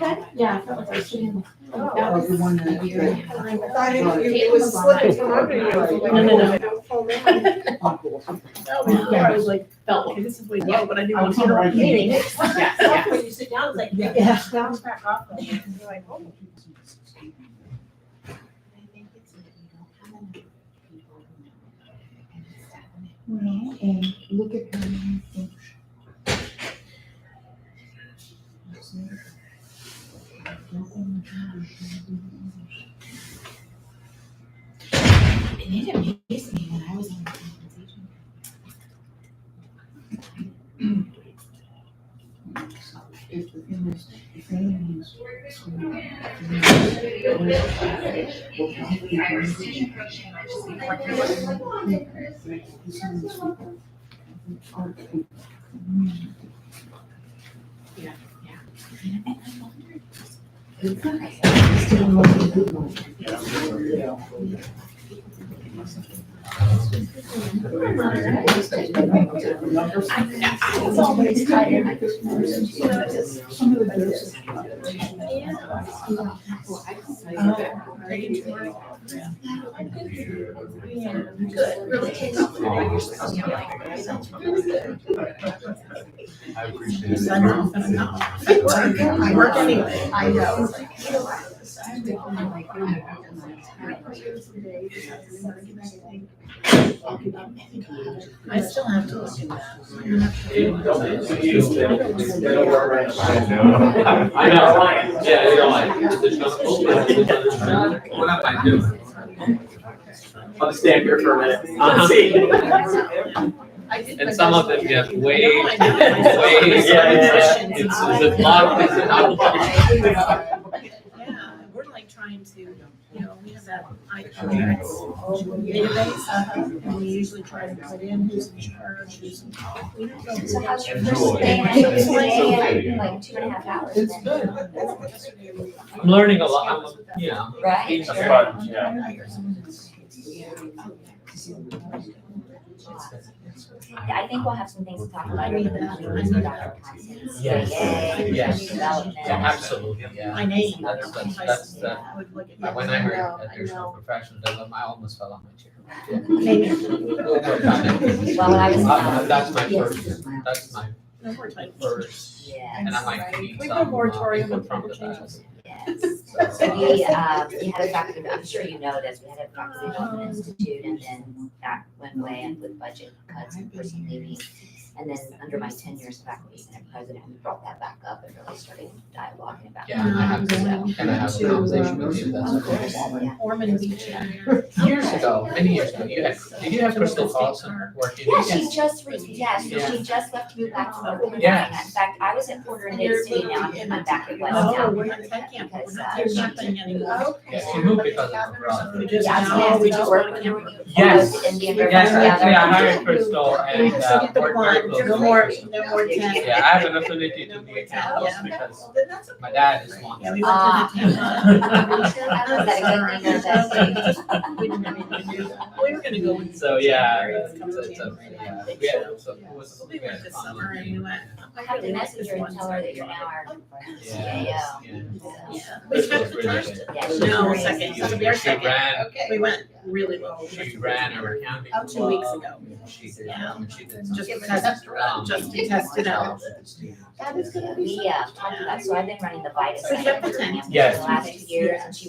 Yeah, I felt like I was sitting. The one that. I thought it was slipping from under you. I was like, felt like this is way low, but I didn't want to interrupt the meeting. Yeah. When you sit down, it's like, Yeah. bounce back off. You're like, oh. Well, and look at how many folks. And it amazed me when I was on the compensation. If the thing is, if anyone is. I was always tired. Some of the doses. Good, really takes off. I appreciate it. I know, and I'm not. I work anyway. I know. I still have to look at that. I know. Yeah, you know, what am I doing? I'll just stand here for a minute. See. And some of them get way, way, it's a lot of Yeah, we're like trying to, you know, we have that database, and we usually try to put in who's in charge, who's in charge. So how's your first day? I took today like 2.5 hours. It's good. I'm learning a lot, you know. Right. That's fun, yeah. I think we'll have some things to talk about in the meeting. Dr. Thompson's Yes. CAA, Yes. development. Absolutely, yeah. My name. That's the, when I heard additional professional development, I almost fell on my chair. Well, when I was. That's my Yes. first, first, Yes. and I might need We some. have a moratorium on from travel the changes. Yes. So we had a faculty, I'm sure you know this, we had a faculty development institute, and then that went away and with budget cuts and person leaving. And then under my tenure as faculty senate president, we brought that back up and really started dialoguing about. Yeah, and I have a conversation with you, that's okay. Yeah. Ormond Beach. Years ago, many years ago, did you have Crystal Carlson working? Yeah, she just left to move back to North Carolina. Yes. In fact, I was at Porter and City now, I'm back at West Oh, now. we're not tech camp, we're not doing nothing anymore. Yeah, she moved because of her brother. We just, Yeah, now, we just work want with to you. camp. Yes. Indian River Yes, together. actually, I hired Crystal and So get the worked plan, very no closely. more, no more tech. Yeah, I have an affinity to the accountants because my dad is one. Yeah, we went to the Is that a good thing or is that? We didn't have anything to do. We were gonna go. So, yeah, It's it's a big big show. show. So it was, We went this summer and we went. I have to message her and tell her that you're now our CAO. Yeah. Yeah. This was really good. Yeah, she's No, great. second, this will be our She second. ran, We went really well. she ran her county. 2 weeks ago. She did, Yeah. she did. Just some- to test it out. That is gonna be. We talked about, so I've been running the Vita So you Center have the for tent. campus Yes. for the last 2 years, and she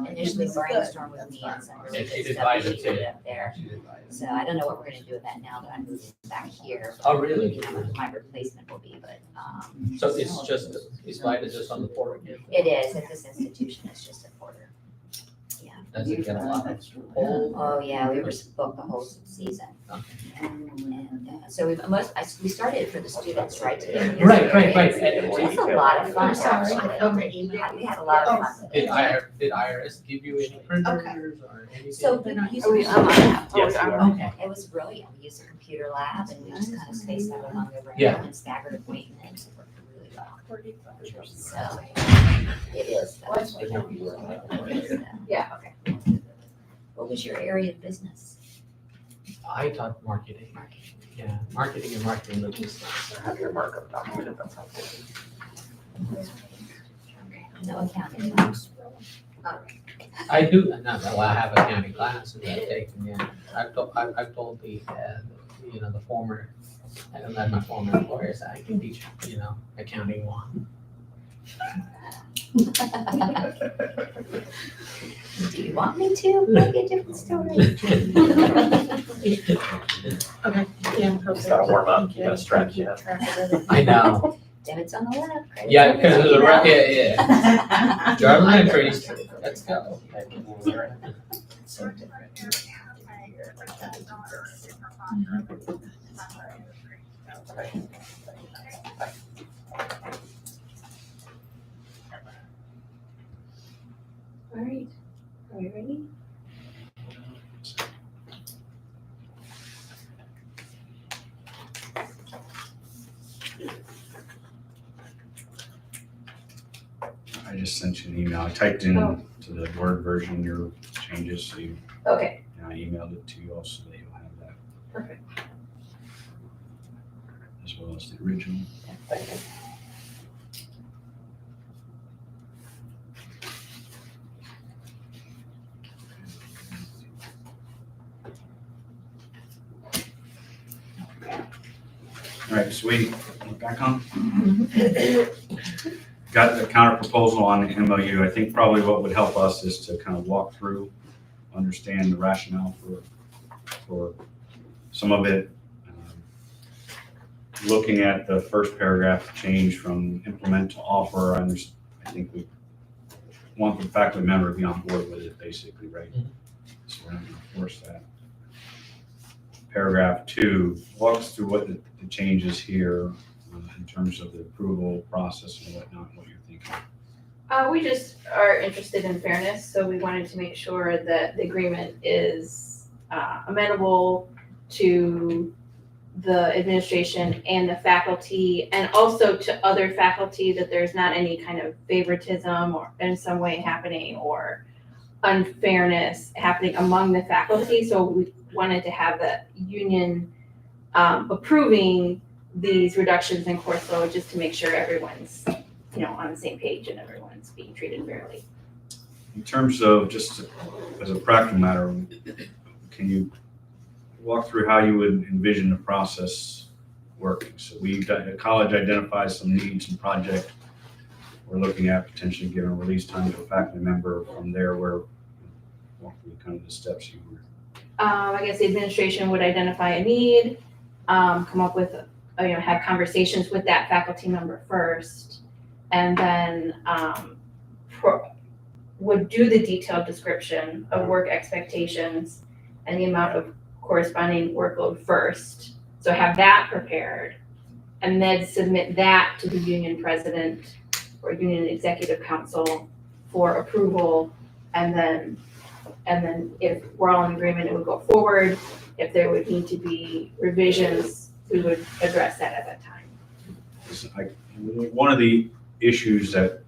initially brainstormed with me on some really Yeah, she good did stuff that Vita she did too. up there. So I don't know what we're gonna do with that now that I'm moving back here. Oh, really? You know, what my replacement will be, but, So it's just, is Vita just on the Porter campus? it is, at this institution, it's just a Porter. Does it get a lot of whole? Oh, yeah, we were booked the whole season. Okay. And so we started for the students, right? to get Right. It's a lot of fun, Sorry. actually. We had a lot of fun. Did IRS give you any printers or anything? So we used. Okay. It was brilliant. We used a computer lab and we just kind of spaced out among the room Yeah. and staggered appointments. It worked really well. So it is. Yeah, okay. What was your area of business? I taught marketing. Yeah, marketing and marketing logistics. have your markup documented, that's helpful. No accounting class. I do, no, well, I have accounting classes I've taken, yeah. I've told the, the former, and my former employers, I can teach, accounting one. Do you want me to? Might be a different story. Yeah. Just gotta warm up, you gotta stretch, you know. I know, Devin's on the left. Craig's yeah, on the because right, of the, you know. yeah. Drive line trees, let's go. All right, are we ready? I just sent you an email. I typed in to the Word version your changes, so you, Okay, and I emailed it to you also, that you'll have that, perfect. as well as the original. Thank you. All right, so we back on. Got the counter proposal on the MOU. I think probably what would help us is to kind of walk through, understand the rationale for some of it. Looking at the first paragraph change from implement to offer, I think we want the faculty member to be on board with it, basically, right? So we're not going to force that. Paragraph 2 walks through what the changes here in terms of the approval process and whatnot, what you're thinking. We just are interested in fairness, so we wanted to make sure that the agreement is amenable to the administration and the faculty, and also to other faculty, that there's not any kind of favoritism or in some way happening or unfairness happening among the faculty. So we wanted to have the union approving these reductions in course load, just to make sure everyone's, on the same page and everyone's being treated fairly. In terms of just as a practical matter, can you walk through how you would envision the process working? So the college identifies some needs and project. We're looking at potentially giving a release time to a faculty member. From there, we're walking through kind of the steps you were. I guess the administration would identify a need, come up with, have conversations with that faculty member first, and then would do the detailed description of work expectations and the amount of corresponding workload first. So have that prepared, and then submit that to the union president or union executive council for approval, and then if we're all in agreement, it would go forward. If there would need to be revisions, we would address that at that time. One of the issues that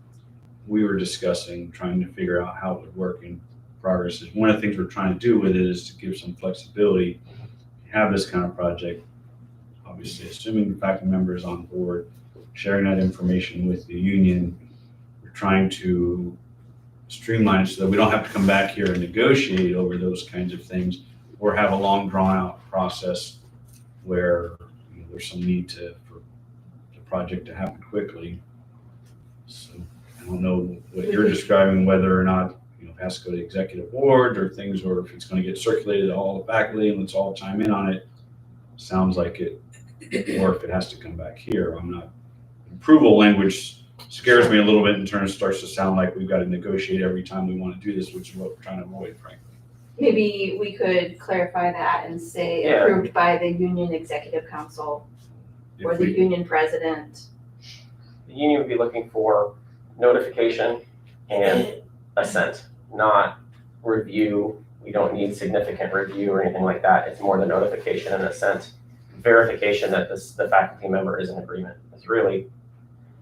we were discussing, trying to figure out how it would work in progress, is one of the things we're trying to do with it is to give some flexibility, have this kind of project, obviously assuming the faculty member is on board, sharing that information with the union. We're trying to streamline it so that we don't have to come back here and negotiate over those kinds of things, or have a long drawn out process where there's some need for the project to happen quickly. So I don't know what you're describing, whether or not it has to go to the executive board or things, or if it's going to get circulated to all the faculty and let's all chime in on it. Sounds like it, or if it has to come back here. I'm not. Approval language scares me a little bit in terms, starts to sound like we've got to negotiate every time we want to do this, which is what we're trying to avoid, frankly. Maybe we could clarify that and say Yeah. approved by the union executive council or the union president. The union would be looking for notification and assent, not review. We don't need significant review or anything like that. It's more the notification and assent, verification that the faculty member is in agreement. It's really,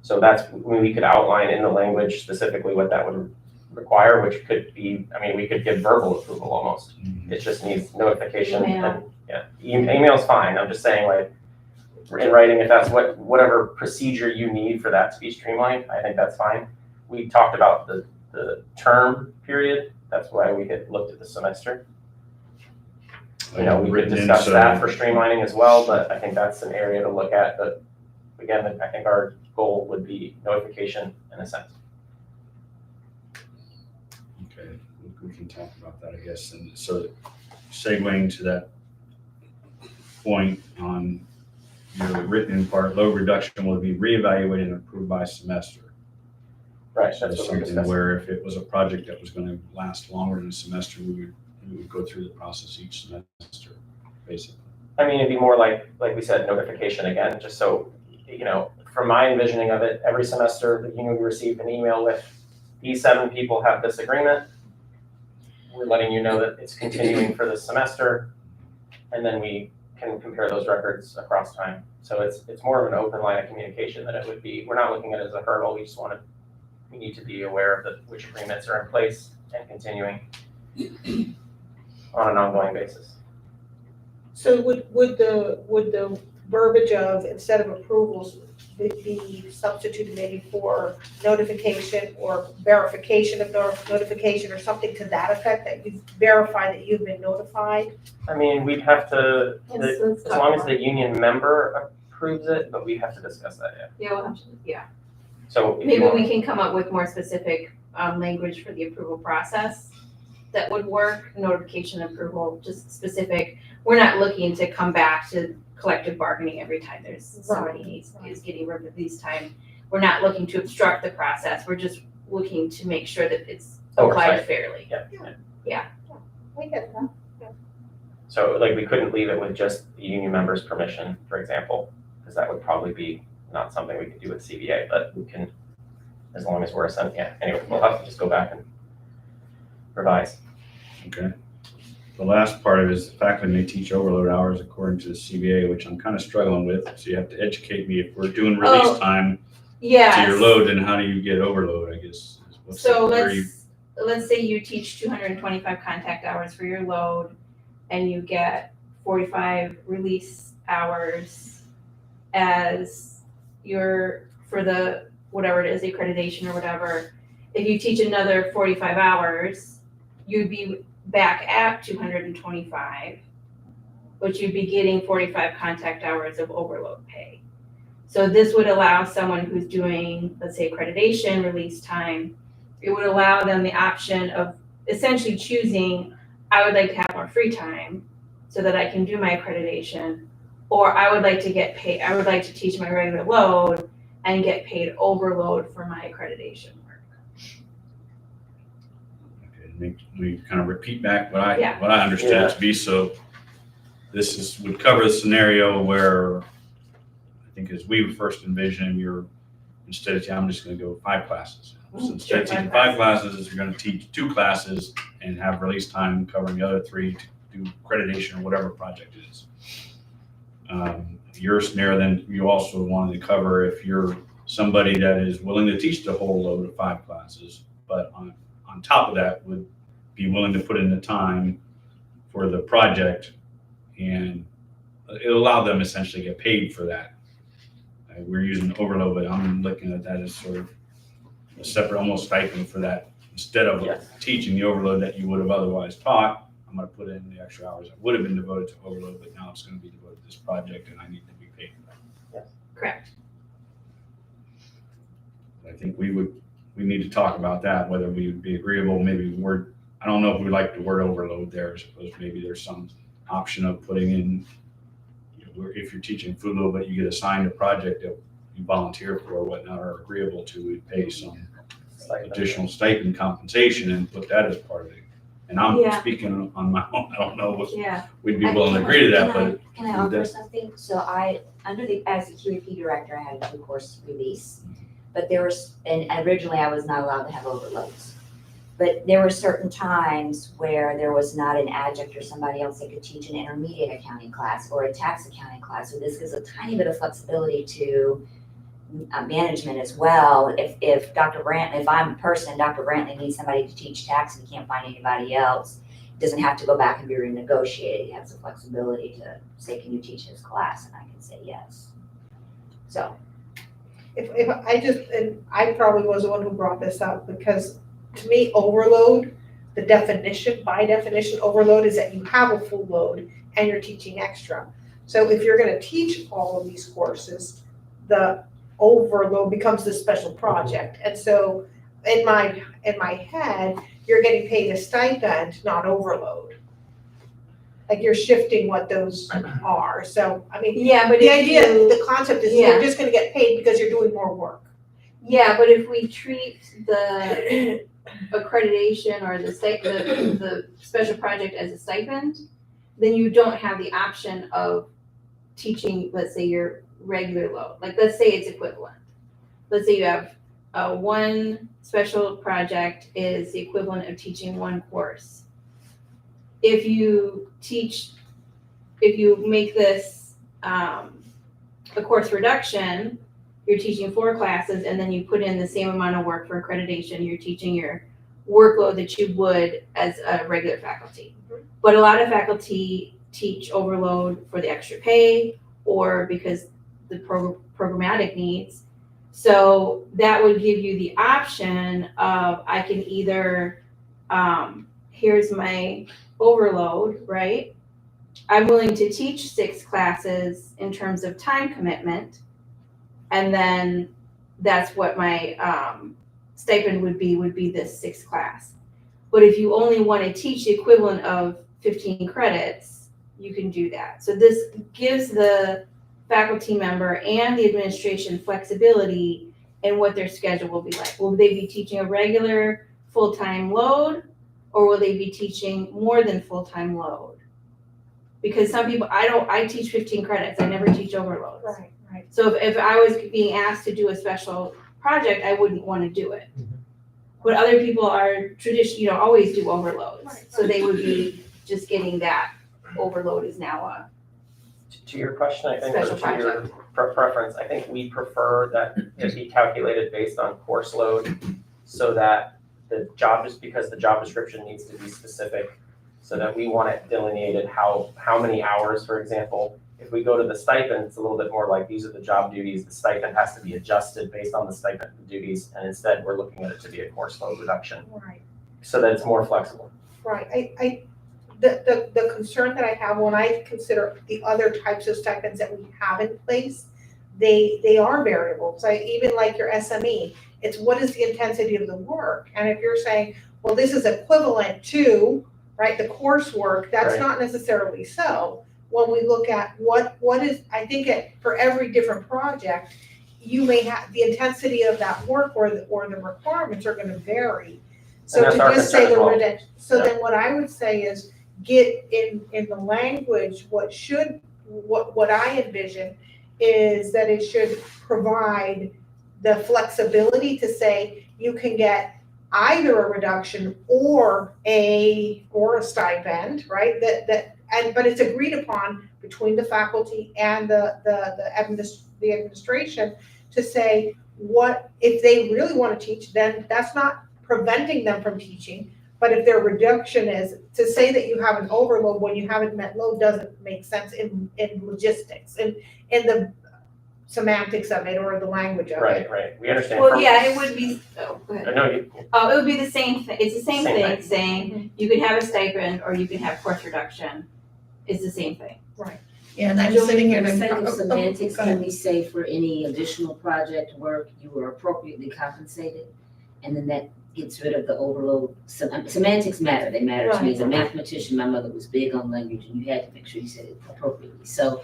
so that's when we could outline in the language specifically what that would require, which could be, we could give verbal approval almost. It just needs notification. Email. And email's fine. I'm just saying, like, in writing, if that's whatever procedure you need for that to be streamlined, I think that's fine. we talked about the term period. That's why we had looked at the semester. You know, we could Written in, discuss so- that for streamlining as well, but I think that's an area to look at. But again, I think our goal would be notification and assent. Okay, we can talk about that, I guess. And so segueing to that point on your written part, load reduction will be reevaluated and approved by semester. Right, So that's what we're something discussing. where if it was a project that was gonna last longer than a semester, we would go through the process each semester, basically. I mean, it'd be more like we said, notification again, just so, you know, from my envisioning of it, every semester, the union would receive an email with, these 7 people have this agreement. We're letting you know that it's continuing for this semester, and then we can compare those records across time. So it's more of an open line of communication than it would be. We're not looking at it as a hurdle. We need to be aware of which agreements are in place and continuing on an ongoing basis. So would the verbiage of, instead of approvals, be substituted maybe for notification or verification of notification or something to that effect, that you verify that you've been notified? I mean, we'd have to, Let's as talk long as about the union member approves it, but we have to discuss that, yeah. Yeah, we'll have to, yeah. So if you Maybe want, we can come up with more specific language for the approval process that would work, notification approval, just specific. We're not looking to come back to collective bargaining every time there's somebody is getting release time. We're not looking to obstruct the process. We're just looking to make sure that it's applied Oversight. fairly. We get that. so like we couldn't leave it with just the union member's permission, for example, because that would probably be not something we could do with CBA, but we can, as long as we're assent, yeah. Anyway, we'll have to just go back and revise. Okay. The last part of it is the faculty may teach overload hours according to the CBA, which I'm kind of struggling with. So you have to educate me if we're doing release time to Yes. your load, then how do you get overload, I guess? is what's the- So where you- let's say you teach 225 contact hours for your load and you get 45 release hours as for the, whatever it is, the accreditation or whatever. If you teach another 45 hours, you'd be back at 225, but you'd be getting 45 contact hours of overload pay. So this would allow someone who's doing, let's say, accreditation, release time, it would allow them the option of essentially choosing, I would like to have more free time so that I can do my accreditation, or I would like to get paid, I would like to teach my regular load and get paid overload for my accreditation work. Okay, we kind of repeat back what I Yeah. understood it to be. So this would cover the scenario where I think as we first envisioned, instead of, I'm just going to go 5 classes. So instead of teaching 5 classes, you're going to teach 2 classes and have release time covering the other 3 to do accreditation or whatever project it is. Your scenario, then you also wanted to cover if you're somebody that is willing to teach the whole load of 5 classes, but on top of that would be willing to put in the time for the project, and it'll allow them essentially to get paid for that. We're using overload, but I'm looking at that as sort of a separate, almost stipend for that. Instead of Yes. teaching the overload that you would have otherwise taught, I'm going to put in the extra hours that would have been devoted to overload, but now it's going to be devoted to this project, and I need to be paid for that. Correct. I think we need to talk about that, whether we would be agreeable, maybe I don't know if we like the word overload there. I suppose maybe there's some option of putting in, if you're teaching food load, but you get assigned a project that you volunteer for or whatnot, or agreeable to, we pay some additional stipend compensation and put that as part of it. And I'm Yeah. speaking on my own, I don't know what Yeah. we'd be willing to agree to that, but Can I offer something? So as the QAP director, I had a 2-course release, but and originally I was not allowed to have overloads. But there were certain times where there was not an adjunct or somebody else that could teach an intermediate accounting class or a tax accounting class. So this gives a tiny bit of flexibility to management as well. If I'm a person, Dr. Brantley needs somebody to teach tax and he can't find anybody else, it doesn't have to go back and be renegotiated. He has the flexibility to say, can you teach his class? And I can say yes. So if I just, and I probably was the one who brought this up, because to me, overload, the definition, by definition, overload is that you have a full load and you're teaching extra. So if you're gonna teach all of these courses, the overload becomes the special project. And so in my head, you're getting paid a stipend, not overload. Like you're shifting what those are. So, I mean, Yeah, but the if idea, you- the concept is you're just gonna get paid because you're doing more work. Yeah, but if we treat the accreditation or the special project as a stipend, then you don't have the option of teaching, let's say, your regular load. Like, let's say it's equivalent. Let's say you have one special project is the equivalent of teaching one course. If you make this a course reduction, you're teaching 4 classes and then you put in the same amount of work for accreditation, you're teaching your workload that you would as a regular faculty. But a lot of faculty teach overload for the extra pay or because the programmatic needs. So that would give you the option of, I can either, here's my overload, right? I'm willing to teach 6 classes in terms of time commitment. And then that's what my stipend would be this 6th class. But if you only want to teach the equivalent of 15 credits, you can do that. So this gives the faculty member and the administration flexibility in what their schedule will be like. Will they be teaching a regular full-time load, or will they be teaching more than full-time load? Because some people, I teach 15 credits, I never teach overloads. Right. So if I was being asked to do a special project, I wouldn't want to do it. But other people are always do overloads. Right. So they would be just getting that overload is now a, To your question, I think, or Special to your preference, I think we prefer that it be calculated based on course load so that because the job description needs to be specific, so that we want it delineated how many hours, for example. If we go to the stipend, it's a little bit more like these are the job duties, the stipend has to be adjusted based on the stipend duties, and instead we're looking at it to be a course load reduction, Right. so that it's more flexible. Right. The concern that I have when I consider the other types of stipends that we have in place, they are variable. So even like your SME, it's what is the intensity of the work? And if you're saying, well, this is equivalent to, right, the coursework, that's Right. not necessarily so. When we look at what is, I think for every different project, you may have, the intensity of that work or the requirements are gonna vary. So that's to our just say concern as the well. reduction, so Yeah. then what I would say is get in the language, what I envision is that it should provide the flexibility to say you can get either a reduction or a stipend, right? But it's agreed upon between the faculty and the administration to say what, if they really want to teach, then that's not preventing them from teaching. But if their reduction is, to say that you have an overload when you haven't met load doesn't make sense in logistics, in the semantics of it or the language of it. Right, we understand. well, yeah, it would be, go ahead. No, It would be the same thing, it's the same Same thing, thing. saying you can have a stipend or you can have course reduction, it's the same thing. Yeah, and I'm sitting here For and. sake of semantics, Go ahead. can we say for any additional project work, you were appropriately compensated? And then that gets rid of the overload. Semantics matter, they matter to me. As a mathematician, my mother was big on language and you had to make sure you said it appropriately. So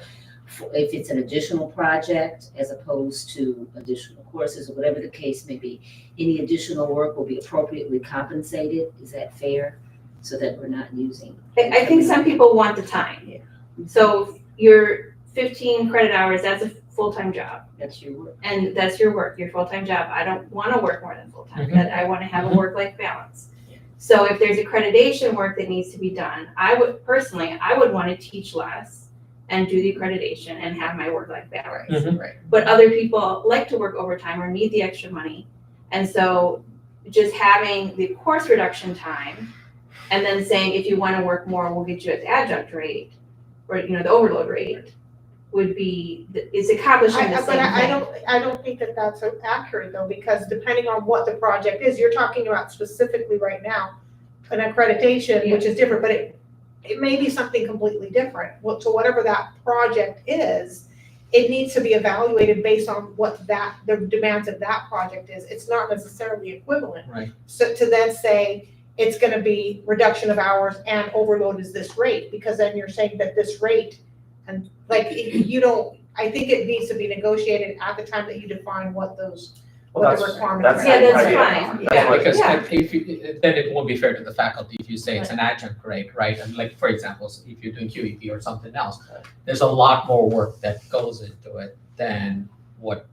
if it's an additional project as opposed to additional courses or whatever the case may be, any additional work will be appropriately compensated, is that fair? So that we're not using. I think some people want the time. Yeah. So your 15 credit hours, that's a full-time job. That's your work. And that's your work, your full-time job. I don't want to work more than full-time, Mhm. but I want to have a work-life balance. So if there's accreditation work that needs to be done, I would want to teach less and do the accreditation and have my work-life balance. Mhm. Right. But other people like to work overtime or need the extra money. And so just having the course reduction time and then saying, if you want to work more, we'll get you at the adjunct rate or, the overload rate. would be, is accomplishing the same But I thing. don't think that that's accurate though, because depending on what the project is, you're talking about specifically right now, an accreditation, which is different, but it may be something completely different. Well, so whatever that project is, it needs to be evaluated based on what the demands of that project is. It's not necessarily equivalent. Right. So to then say, it's gonna be reduction of hours and overload is this rate, because then you're saying that this rate, and like, you don't, I think it needs to be negotiated at the time that you define what those, Well, what the that's- requirements are. Yeah, that's idea. fine. That's Yeah, what- because Yeah. if you, then it won't be fair to the faculty if you say it's an adjunct rate, right? And like, for example, if you're doing QEP or something else, there's a lot more work that goes into it than what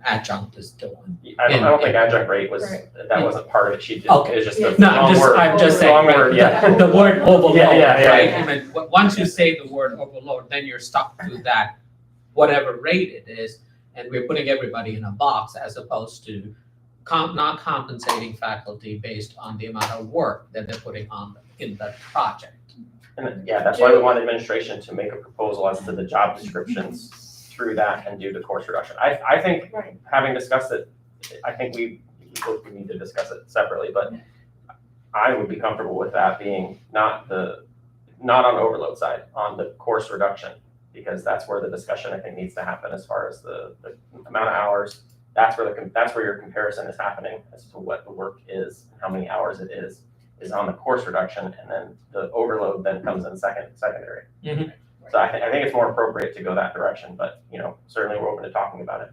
adjunct is doing. I don't think adjunct rate was, Right. that wasn't part of it, she did, Okay. it's just Yeah. the No, wrong word. I'm just saying, Wrong right, word, yeah. the word overload, Yeah, yeah, yeah, right? yeah. I mean, once you say the word overload, then you're stuck to that, whatever rate it is, and we're putting everybody in a box as opposed to not compensating faculty based on the amount of work that they're putting on in the project. And yeah, that's why we want administration to make a proposal as to the job descriptions through that and do the course reduction. I think, Right. having discussed it, I think we need to discuss it separately, but I would be comfortable with that being not on overload side, on the course reduction, because that's where the discussion I think needs to happen as far as the amount of hours. That's where your comparison is happening as to what the work is, and how many hours it is on the course reduction, and then the overload then comes in secondary. Mhm. So I think it's more appropriate to go that direction, but, certainly we're open to talking about it.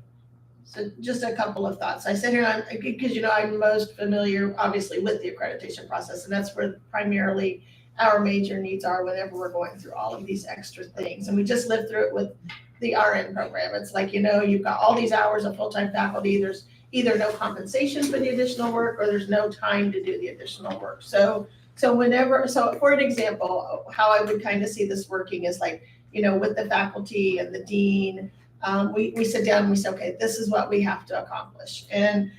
So just a couple of thoughts. I sit here, because I'm most familiar, obviously, with the accreditation process, and that's where primarily our major needs are whenever we're going through all of these extra things. And we just lived through it with the RN program. It's like, you've got all these hours of full-time faculty, there's either no compensation for the additional work, or there's no time to do the additional work. So for an example, how I would kind of see this working is like, with the faculty and the dean, we sit down and we say, okay, this is what we have to accomplish. And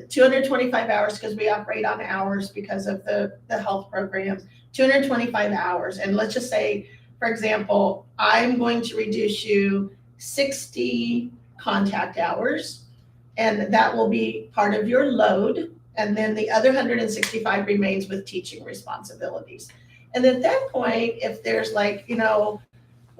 225 hours, because we operate on hours because of the health programs, 225 hours. And let's just say, for example, I'm going to reduce you 60 contact hours, and that will be part of your load. And then the other 165 remains with teaching responsibilities. And at that point, if there's like, well,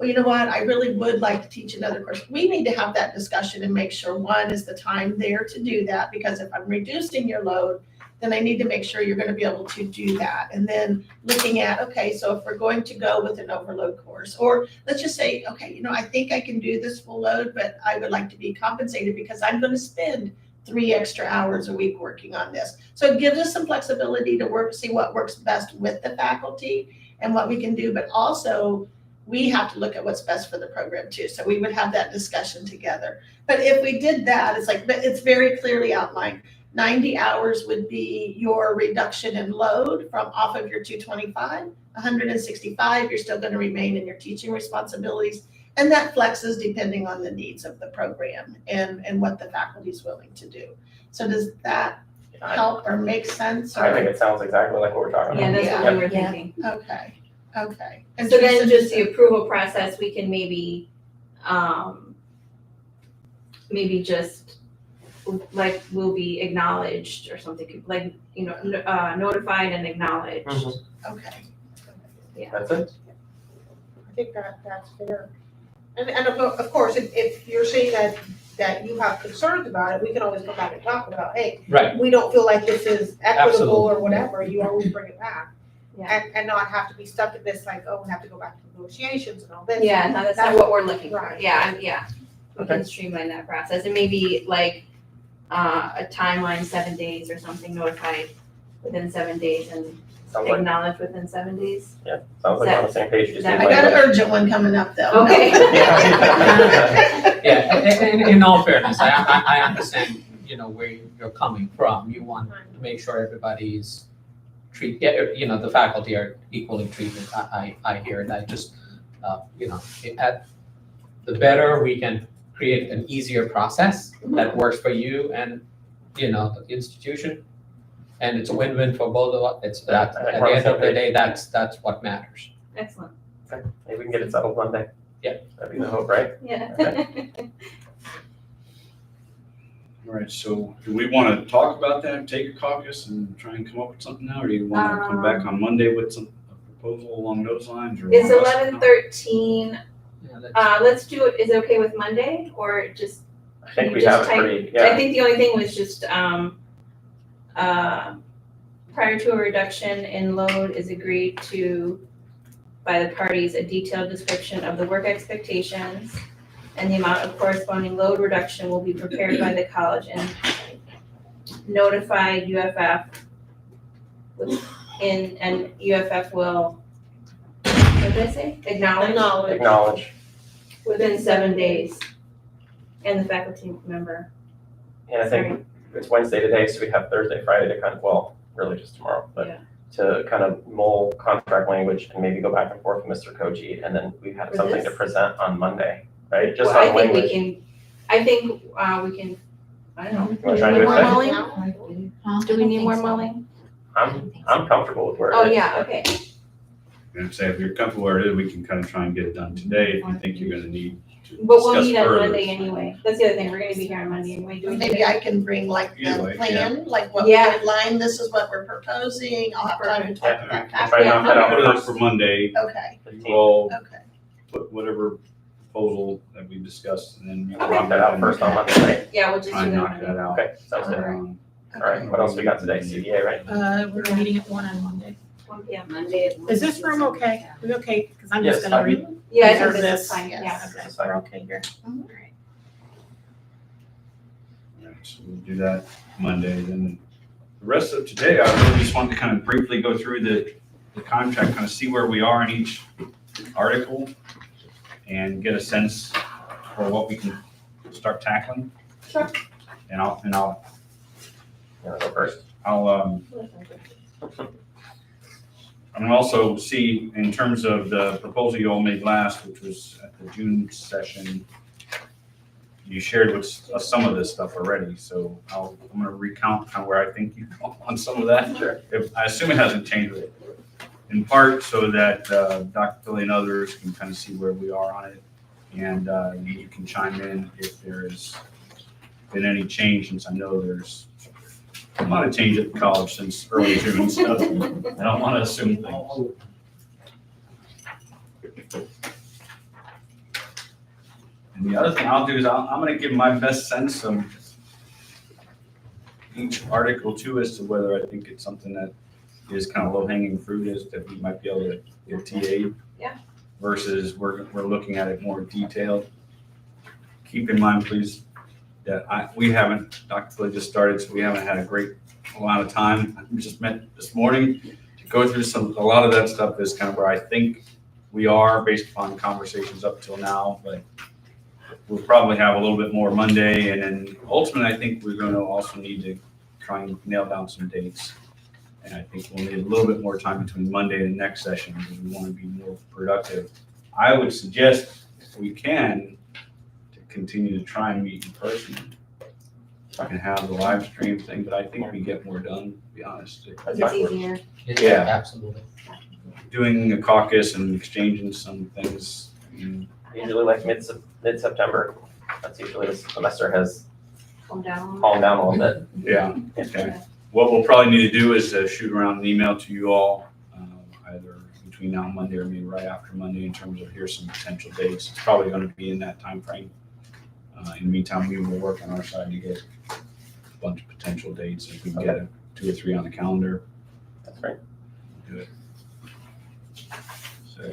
you know what, I really would like to teach another course. We need to have that discussion and make sure, one, is the time there to do that, because if I'm reducing your load, then I need to make sure you're going to be able to do that. And then looking at, okay, so if we're going to go with an overload course, or let's just say, okay, I think I can do this full load, but I would like to be compensated because I'm going to spend 3 extra hours a week working on this. So it gives us some flexibility to see what works best with the faculty and what we can do, but also we have to look at what's best for the program too. So we would have that discussion together. But if we did that, it's very clearly outlined. 90 hours would be your reduction in load from off of your 225, 165, you're still going to remain in your teaching responsibilities. And that flexes depending on the needs of the program and what the faculty is willing to do. So does that help or make sense? I think it sounds exactly like what we're talking Yeah, about. that's what we were Yeah. thinking. Okay. So then just the approval process, we can maybe just like will be acknowledged or something, like, notified and acknowledged. Mhm. Okay. That's it. I think that's fair. And of course, if you're saying that you have concerns about it, we can always come back and talk about, hey, Right. we don't feel like this is equitable Absolutely. or whatever, you always bring it back. Yeah. And not have to be stuck in this, like, oh, we have to go back to negotiations and all this. Yeah, no, that's not what we're looking for. Right. Yeah, we Okay. can streamline that process, and maybe like a timeline, 7 days or something, notified within 7 days and Sounds like, acknowledged within 7 days. sounds like we're on the same page. You just that- need I got an language. urgent one coming up though. Okay. Yeah, in all fairness, I understand, where you're coming from. You want to make sure everybody's the faculty are equally treated. I hear it. I just, the better we can create an easier process that works for you and, the institution, and it's a win-win for both of us. It's that, at the end of the day, that's what matters. Excellent. Maybe we can get it settled one day. That'd be the hope, right? Yeah. All right, so do we want to talk about that, take a caucus and try and come up with something now? Or do you want to come back on Monday with a proposal along those lines? Or It's want us to 11:13. Yeah, that's- Let's do it. Is it okay with Monday or just? I think You we just have it type- pretty, I yeah. think the only thing was just, prior to a reduction in load is agreed to by the parties a detailed description of the work expectations and the amount of corresponding load reduction will be prepared by the college and notified UFF and UFF will, what did I say? Acknowledge Acknowledge. within 7 days. And the faculty member. And I think it's Wednesday today, so we have Thursday, Friday to kind of, well, really just tomorrow, but Yeah. to kind of mull contract language and maybe go back and forth with Mr. Koji, and then we have For something to this? present on Monday, right? Just Well, on language. I think we can, I don't know. You wanna try to do it More today? mulling? Do we need more mulling? I'm comfortable with where Oh, it is. yeah, okay. And say if you're comfortable where it is, we can kind of try and get it done today. If you think you're going to need to But we'll discuss meet on further. Monday anyway. That's the other thing, we're gonna be here on Monday anyway. Do we Maybe I can bring like Either the way, plan, like what we Yeah. outlined, this is what we're proposing, I'll have time to talk Yeah, about I'll try to knock that out Put it up first. for Monday. Okay, You all okay. put whatever proposal that we discussed, and then you I'll knock that out first on Monday, right? Yeah, we'll just try do and that knock Monday. that out. Okay, sounds good. Um, All right, what else we got today? CDA, right? We're meeting at 1 on Monday. 1 p.m. Monday at Is this room okay? We okay? Because I'm Yes, just gonna fine. read. Yeah, I think Reserve this this. is fine, yeah. Yes. Okay, This is fine. we're okay here. Mhm. All right. all right, so we'll do that Monday. Then the rest of today, I really just wanted to kind of briefly go through the contract, kind of see where we are in each article and get a sense for what we can start tackling. Sure. And I'll You wanna go first? And also see, in terms of the proposal you all made last, which was at the June session, you shared with some of this stuff already, so I'm gonna recount kind of where I think you go on some of that. Sure. I assume it hasn't changed, in part so that Dr. Philly and others can kind of see where we are on it. And you can chime in if there's been any change, since I know there's a lot of change at the college since early June, so I don't want to assume things. And the other thing I'll do is I'm going to give my best sense of each article too, as to whether I think it's something that is kind of low hanging fruit, is that we might be able to get TA. Yeah. Versus we're looking at it more detailed. Keep in mind, please, that we haven't, Dr. Philly just started, so we haven't had a great amount of time. We just met this morning to go through a lot of that stuff is kind of where I think we are based upon conversations up till now, but we'll probably have a little bit more Monday, and then ultimately, I think we're going to also need to try and nail down some dates. And I think we'll need a little bit more time between Monday and the next session because we want to be more productive. I would suggest, if we can, to continue to try and meet in person. I can have the live stream thing, but I think we get more done, to be honest. That's It's fine. easier. Yeah. Absolutely. Doing a caucus and exchanging some things, Usually like mid-September, that's usually the semester has Calm down. calmed down a little bit. yeah, okay. What we'll probably need to do is shoot around an email to you all, either between now and Monday or maybe right after Monday, in terms of here's some potential dates. It's probably going to be in that time frame. In the meantime, we will work on our side to get a bunch of potential dates. If we can get 2 or 3 on the calendar, That's great. do it. So,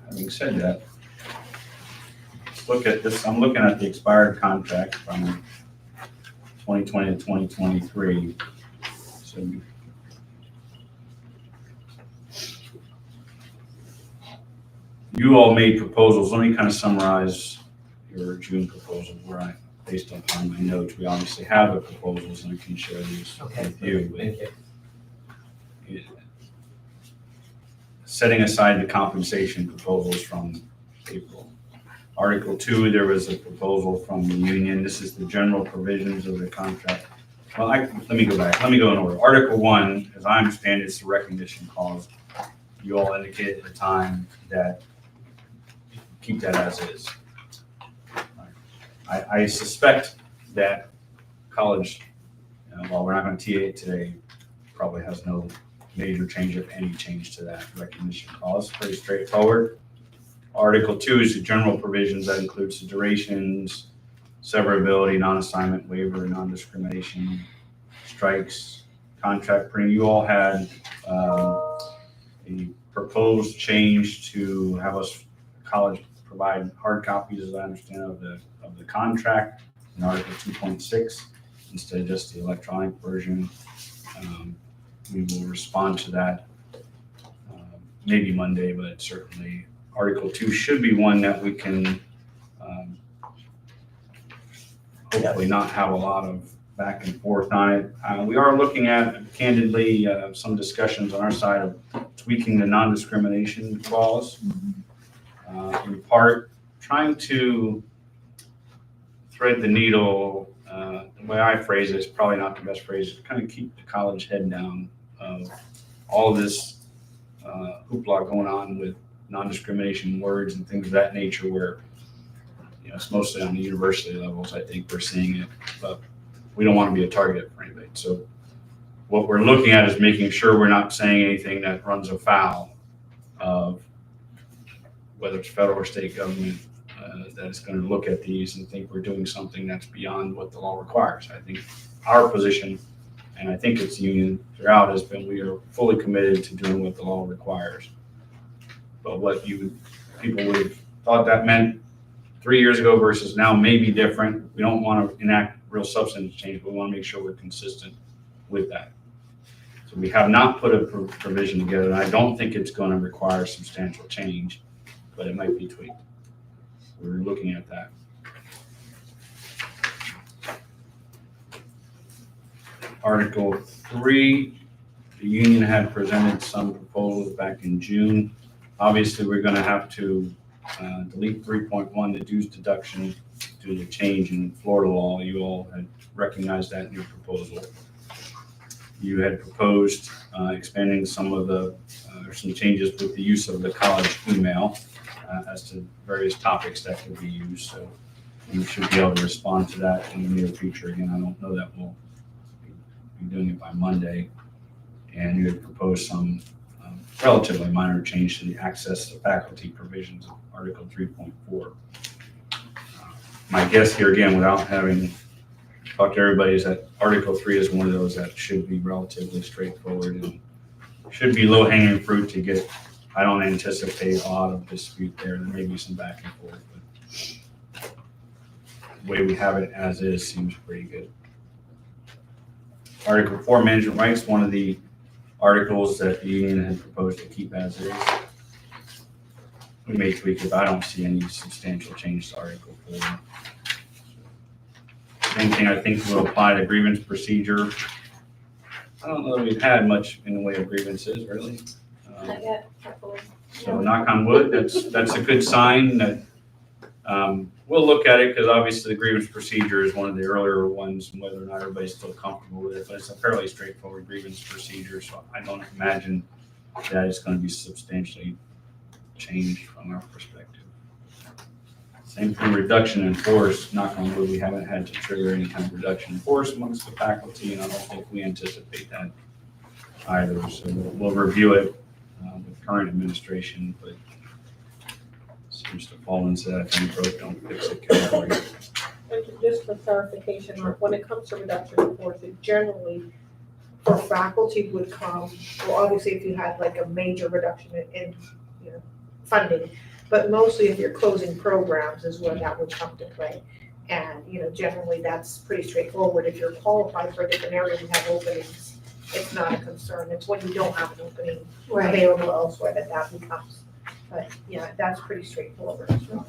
having said that, let's look at this. I'm looking at the expired contract from 2020 to 2023. So you all made proposals. Let me kind of summarize your June proposal where based upon my notes, we obviously have the proposals and I can share these Okay. with you. Thank you. Setting aside the compensation proposals from April. Article 2, there was a proposal from the union. This is the general provisions of the contract. Well, let me go back. Let me go in order. Article 1, as I understand it, it's the recognition clause. You all indicated at the time that keep that as is. I suspect that college, while we're not gonna TA it today, probably has no major change, if any change to that recognition clause, pretty straightforward. Article 2 is the general provisions that includes the durations, severability, non-assignment waiver, non-discrimination, strikes, contract printing. You all had a proposed change to have us, college, provide hard copies, as I understand, of the contract in Article 2.6 instead of just the electronic version. We will respond to that maybe Monday, but certainly Article 2 should be one that we can hopefully not have a lot of back and forth on it. We are looking at, candidly, some discussions on our side of tweaking the non-discrimination clause. In part, trying to thread the needle, the way I phrase it is probably not the best phrase, to kind of keep the college head down of all of this hoopla going on with non-discrimination words and things of that nature, where it's mostly on the university levels, I think we're seeing it, but we don't want to be a target for anybody. So what we're looking at is making sure we're not saying anything that runs afoul of whether it's federal or state government that is going to look at these and think we're doing something that's beyond what the law requires. I think our position, and I think it's union throughout, has been we are fully committed to doing what the law requires. But what people would have thought that meant 3 years ago versus now may be different. We don't want to enact real substantive change, but we want to make sure we're consistent with that. So we have not put a provision together, and I don't think it's going to require substantial change, but it might be tweaked. We're looking at that. Article 3, the union had presented some proposals back in June. Obviously, we're going to have to delete 3.1, the dues deduction, due to change in Florida law. You all had recognized that in your proposal. You had proposed expanding some of the, some changes with the use of the college email as to various topics that could be used. So you should be able to respond to that in the near future. Again, I don't know that we'll be doing it by Monday. And you had proposed some relatively minor change to the access to faculty provisions of Article 3.4. My guess here, again, without having talked to everybody, is that Article 3 is one of those that should be relatively straightforward and should be low-hanging fruit to get. I don't anticipate a lot of dispute there. There may be some back and forth, but the way we have it as is seems pretty good. Article 4, management rights, one of the articles that the union had proposed to keep as is. We may tweak it, but I don't see any substantial change to Article 4. Same thing I think will apply to grievance procedure. I don't know that we've had much in the way of grievances, really. Not yet, hopefully. So knock on wood, that's a good sign that we'll look at it, because obviously the grievance procedure is one of the earlier ones, and whether or not everybody's still comfortable with it, but it's a fairly straightforward grievance procedure, so I don't imagine that it's going to be substantially changed from our perspective. Same thing, reduction in force, knock on wood, we haven't had to trigger any kind of reduction in force amongst the faculty, and I don't think we anticipate that either, so we'll review it with current administration, but seems to fall into that if you broke, don't fix it category. And just for clarification, when it comes to reduction in force, it generally for faculty would come, well, obviously if you had like a major reduction in funding, but mostly if you're closing programs is where that would come to play. And, generally that's pretty straightforward. If you're qualified for a different area and have openings, it's not a concern. It's when you don't have an opening available elsewhere that becomes. But yeah, that's pretty straightforward as well.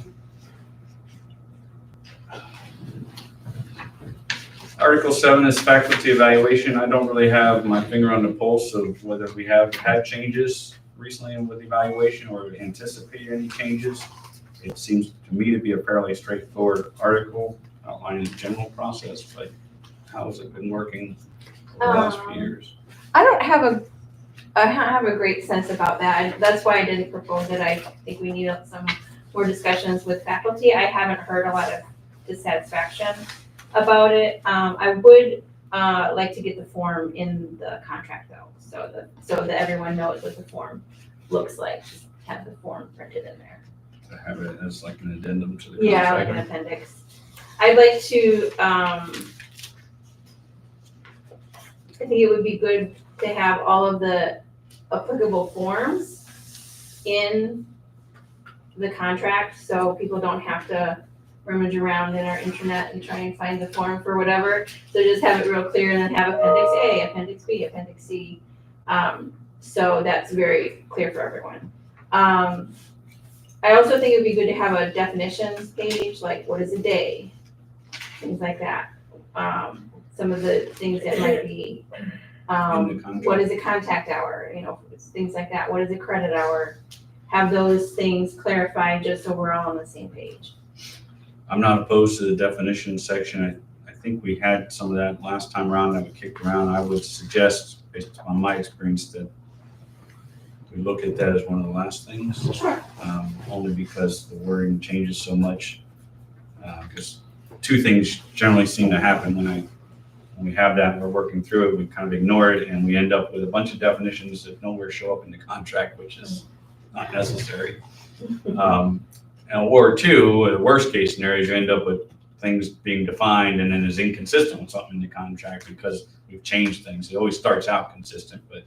Article 7 is faculty evaluation. I don't really have my finger on the pulse of whether we have had changes recently with evaluation or anticipate any changes. It seems to me to be a fairly straightforward article outlining the general process, but how has it been working over the last few years? I don't have a great sense about that. That's why I didn't propose it. I think we need some more discussions with faculty. I haven't heard a lot of dissatisfaction about it. I would like to get the form in the contract though, so that everyone knows what the form looks like. Just have the form printed in there. To have it as like an addendum to the Yeah, like contract. an appendix. I'd like to, I think it would be good to have all of the applicable forms in the contract, so people don't have to rummage around in our internet and try and find the form for whatever. So just have it real clear and then have appendix A, appendix B, appendix C. So that's very clear for everyone. I also think it'd be good to have a definitions page, like what is a day? Things like that. Some of the things that might be, In the contract. what is a contact hour, things like that. What is a credit hour? Have those things clarified just so we're all on the same page. I'm not opposed to the definition section. I think we had some of that last time around that we kicked around. I would suggest, based on my experience, that we look at that as one of the last things. Sure. Only because the wording changes so much. Because two things generally seem to happen when we have that and we're working through it, we kind of ignore it and we end up with a bunch of definitions that nowhere show up in the contract, which is not necessary. Or two, the worst case scenario is you end up with things being defined and then is inconsistent with something in the contract because we've changed things. It always starts out consistent, but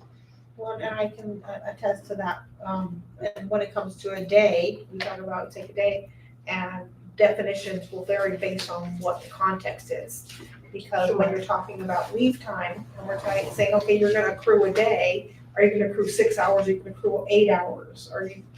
Well, and I can attest to that. And when it comes to a day, we talk about take a day, and definitions will vary based on what the context is. Because when you're talking about leave time, and we're saying, okay, you're gonna accrue a day, are you gonna accrue 6 hours, are you gonna accrue 8 hours?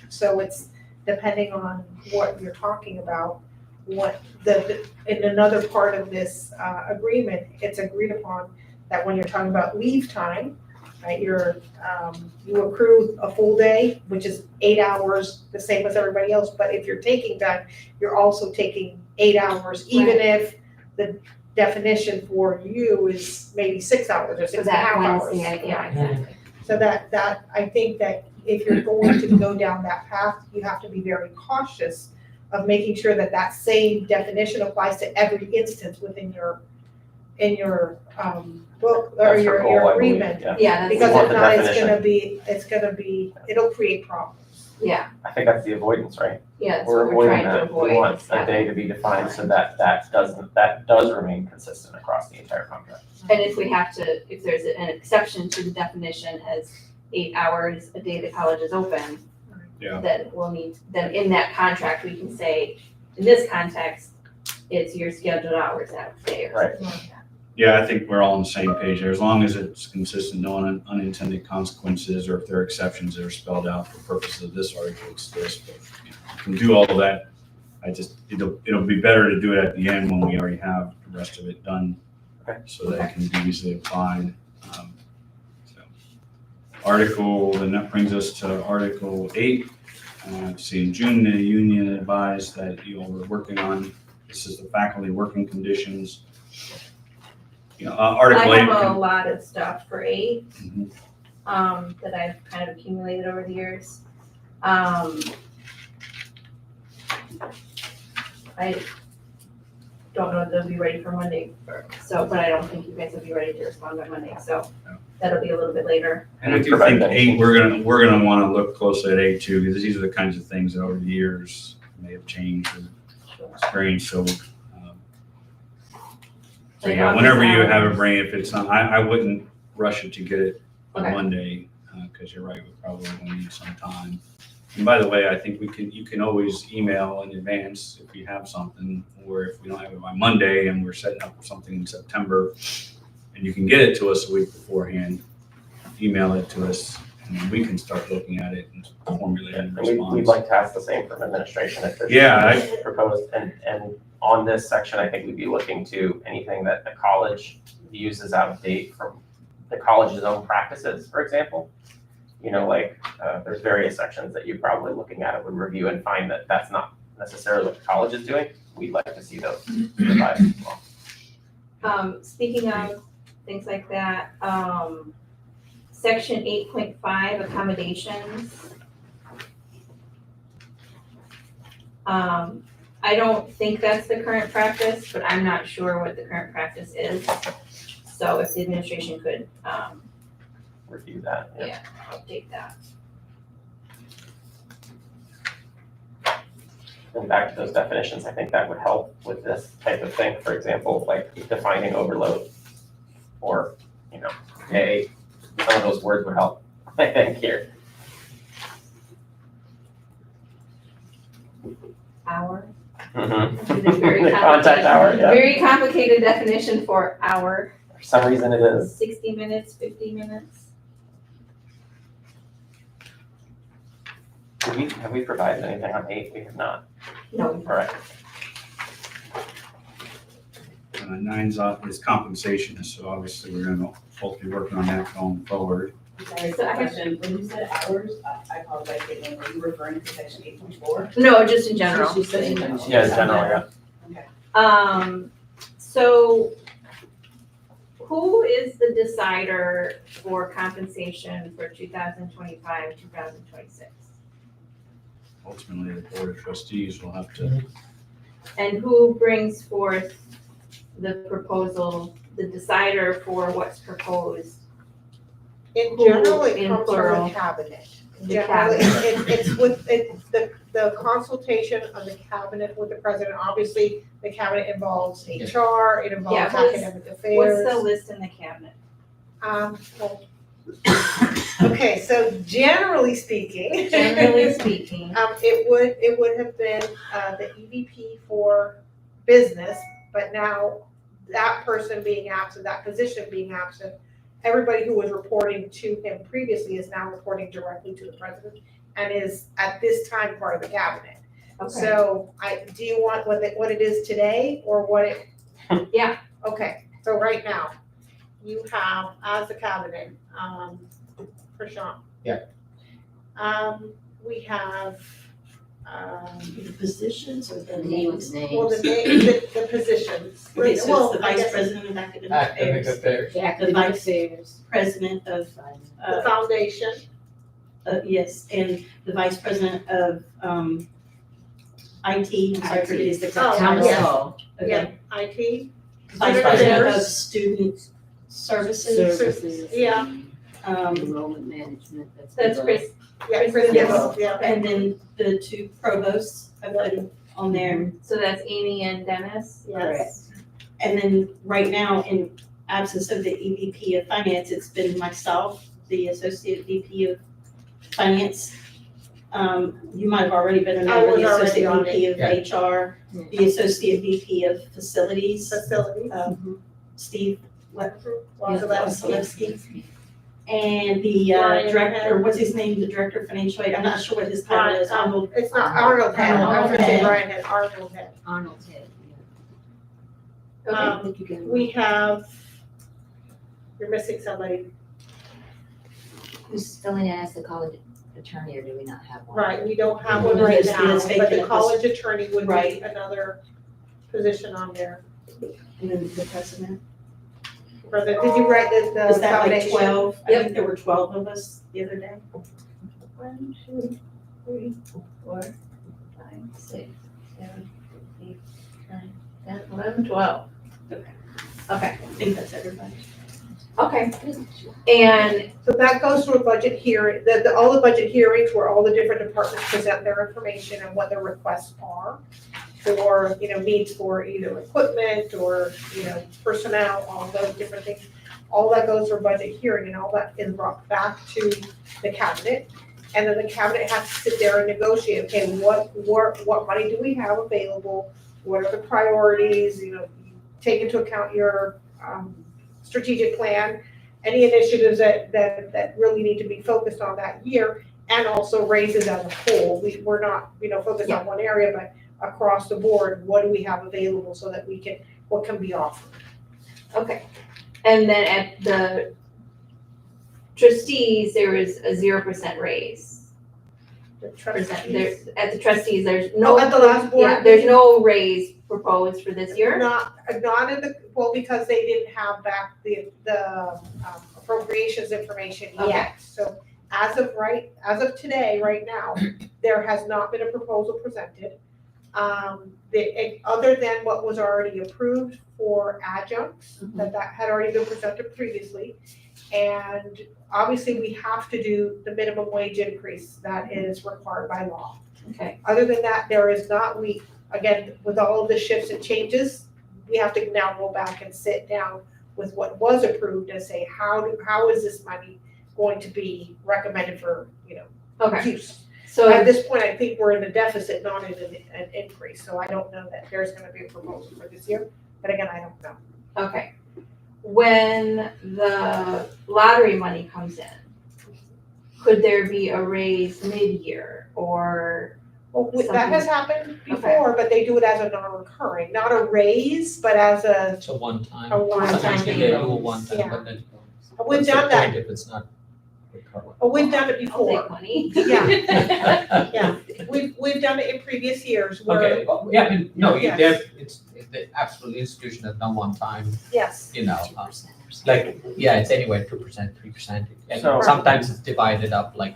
So it's depending on what you're talking about, in another part of this agreement, it's agreed upon that when you're talking about leave time, right, you accrue a full day, which is 8 hours, the same as everybody else, but if you're taking time, you're also taking 8 hours, even if the definition for you is maybe 6 hours or 6.5 hours. Yeah, exactly. So that, I think that if you're going to go down that path, you have to be very cautious of making sure that that same definition applies to every instance within your book or That's her your goal, I believe, agreement. yeah. Yeah, that's, Because want if the not, it's gonna be, it'll create problems. yeah, I think that's the avoidance, right? that's We're what we're avoiding trying to that. avoid. We want a day to be defined so that does remain consistent across the entire contract. And if we have to, if there's an exception to the definition as 8 hours a day the college is open, Yeah. then in that contract, we can say, in this context, it's your scheduled hours that day or Right. something like that. yeah, I think we're all on the same page there. As long as it's consistent, no unintended consequences, or if there are exceptions that are spelled out for purposes of this article, it's this. But you can do all of that. It'll be better to do it at the end when we already have the rest of it done, so that it can be easily applied. And that brings us to Article 8. See, in June, the union advised that you all were working on, this is the faculty working conditions. Article 8. I have a lot of stuff for 8, Mhm. that I've kind of accumulated over the years. I don't know if they'll be ready for Monday, but I don't think you guys will be ready to respond by Monday, so that'll be a little bit later. And I do think 8, we're gonna want to look closely at 8 too, because these are the kinds of things that over the years may have changed or experienced. So yeah, whenever you have a brain, if it's not, I wouldn't rush it to get it on Okay. Monday, because you're right, we probably will need some time. And by the way, I think you can always email in advance if you have something, or if we don't have it by Monday and we're setting up something in September, and you can get it to us a week beforehand, email it to us, and then we can start looking at it and formulating a And response. we'd like to ask the same from administration if there's Yeah, something proposed. And on this section, I think we'd be looking to anything that the college views as out of date from the college's own practices, for example. There's various sections that you're probably looking at and would review and find that that's not necessarily what the college is doing. We'd like to see those revised as well. Speaking of things like that, section 8.5 accommodations. I don't think that's the current practice, but I'm not sure what the current practice is. So if the administration could, Review that, yeah. update that. And back to those definitions, I think that would help with this type of thing, for example, like defining overload. Or, some of those words would help, I think, here. Hour. Mhm. It's very The contact hour, yeah. Very complicated definition for hour. For some reason it is. 60 minutes, 50 minutes. Have we provided anything on 8? We have not. No. All right. 9's off is compensation, so obviously we're gonna hopefully be working on that going forward. Sorry, So I have- question, when you said hours, I apologize, Caitlin, were you referring to section 8.4? No, just in general. She said in general. Yeah, in general, yeah. So who is the decider for compensation for 2025, 2026? Ultimately, the board of trustees will have to, And who brings forth the proposal, the decider for what's proposed? In general, it In comes from plural. the cabinet. The Generally, cabinet. it's the consultation of the cabinet with the president. Obviously, the cabinet involves HR, it Yeah, involves who's- academic What's affairs. the list in the cabinet? Well, okay, so generally speaking. Generally speaking. It would have been, the EVP for business, but now that person being absent, that position being absent, everybody who was reporting to him previously is now reporting directly to the president and is at this time part of the cabinet. Okay. So do you want what it is today or what it? Yeah. Okay, so right now, you have as the cabinet, Prashant. Yeah. We have, The positions or the Names, names? well, names. the positions. Okay, so Well, it's the I vice guess president of academic Academic affairs, affairs. The academic affairs. president of, The foundation, yes, and the vice president of, IT, I'm sorry, I forget his exact Oh, title. yeah. Council. Okay, IT, vice president of student services, Services. Yeah. Enrollment management, That's below. Chris. yeah, Yes. yeah. and then the two provosts, I put on there. So that's Amy and Dennis? Yes. And then right now, in absence of the EVP of finance, it's been myself, the associate VP of finance. You might have already been I a member, was the already associate on VP of HR, the associate VP of facilities, Facilities. Steve Wazalewski. Wazalewski. And the Ryan director, Head. what's his name, the director of financial aid, I'm not sure what his title is, Arnold. It's not Arnold Head, I was gonna say Head. Brian Head, Arnold Head. Arnold's head, Okay. I think you can. We have, you're missing somebody, Who's filling in as the college attorney, or do we not have one? right, we don't have one No, right it's- now, it's but vacant the at this- college attorney would be Right. another position on there. And then the president. Did you write the Is that like foundation? 12? I think there were 12 of us the other day. 1, 2, 3, 4, 5, 6, 7, 8, 9, 10, 11, 12. Okay. Okay, I think that's everybody. okay. And, So that goes through a budget hearing, all the budget hearings where all the different departments present their information and what their requests are for, needs for either equipment or, personnel, all those different things. All that goes through a budget hearing and all that is brought back to the cabinet. And then the cabinet has to sit there and negotiate, okay, what money do we have available? What are the priorities, take into account your, strategic plan, any initiatives that really need to be focused on that year, and also raises as a whole. We're not, focused on one area, but across the board, what do we have available so that what can be offered? okay. And then at the trustees, there was a 0% raise. The At the trustees, there's no. Oh, at the last board Yeah, there's no raise proposed for this year? Not in because they didn't have back the appropriations information Okay. yet. So as of today, right now, there has not been a proposal presented. Other than what was already approved for adjuncts, that had already been presented previously. And obviously, we have to do the minimum wage increase that is required by law. Okay. Other than that, there is not, again, with all of the shifts and changes, we have to now go back and sit down with what was approved and say, how is this money going to be recommended for, Okay, use? so, At this point, I think we're in a deficit, not in an increase, so I don't know that there's gonna be a proposal for this year, but again, I don't know. okay. When the lottery money comes in, could there be a raise mid-year or? Well, that has happened before, but they do it as a non-recurring, not a raise, but as It's a one-time. a one-time Sometimes they thing. do a one-time, Yeah. but then. We've what's the done that, point if it's not recurring? we've done it I'll before. take money. Yeah, yeah, we've done it in previous years where, Okay, yeah, I mean, no, Yes. it's the absolute institution has done one time, yes, like, yeah, it's anywhere 2%, 3%. And So- sometimes it's divided up, like,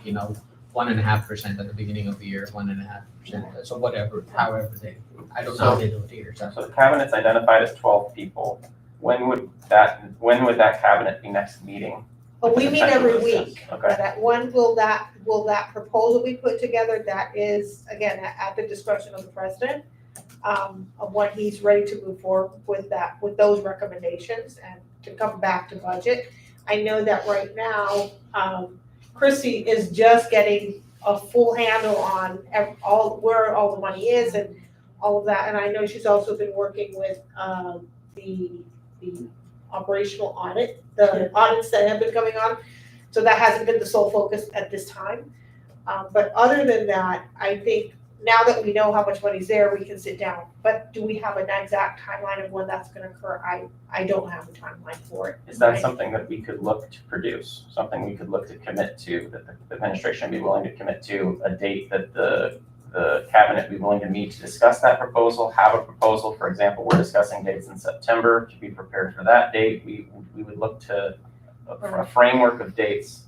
1.5% at the beginning of the year, 1.5%, so whatever, however I don't know how they do it either, so. So the cabinet's identified as 12 people. When would that cabinet be next meeting? but we meet every Potentially week. discuss. Okay. But at when will that proposal be put together? That is, again, at the discretion of the president, of when he's ready to move forward with those recommendations and to come back to budget. I know that right now, Chrissy is just getting a full handle on where all the money is and all of that. And I know she's also been working with, the operational audit, the audits that have been coming on. So that hasn't been the sole focus at this time. But other than that, I think now that we know how much money's there, we can sit down. But do we have an exact timeline of when that's gonna occur? I don't have a timeline for it. Is that something that we could look to produce, something we could look to commit to, that the administration be willing to commit to, a date that the cabinet be willing to meet to discuss that proposal, have a proposal? For example, we're discussing dates in September, to be prepared for that date. We would look to, a framework of dates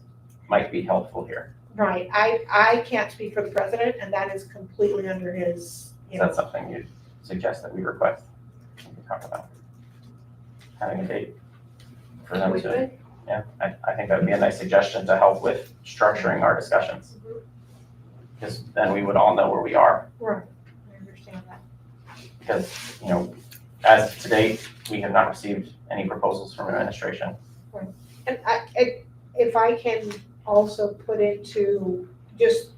might be helpful here. Right, I can't speak for the president, and that is completely under his, Is that something you'd suggest that we request? We can talk about having a date for them We to, could. yeah, I think that would be a nice suggestion to help with structuring our discussions. Because then we would all know where we are, Right, I understand that. because, as to date, we have not received any proposals from administration. And if I can also just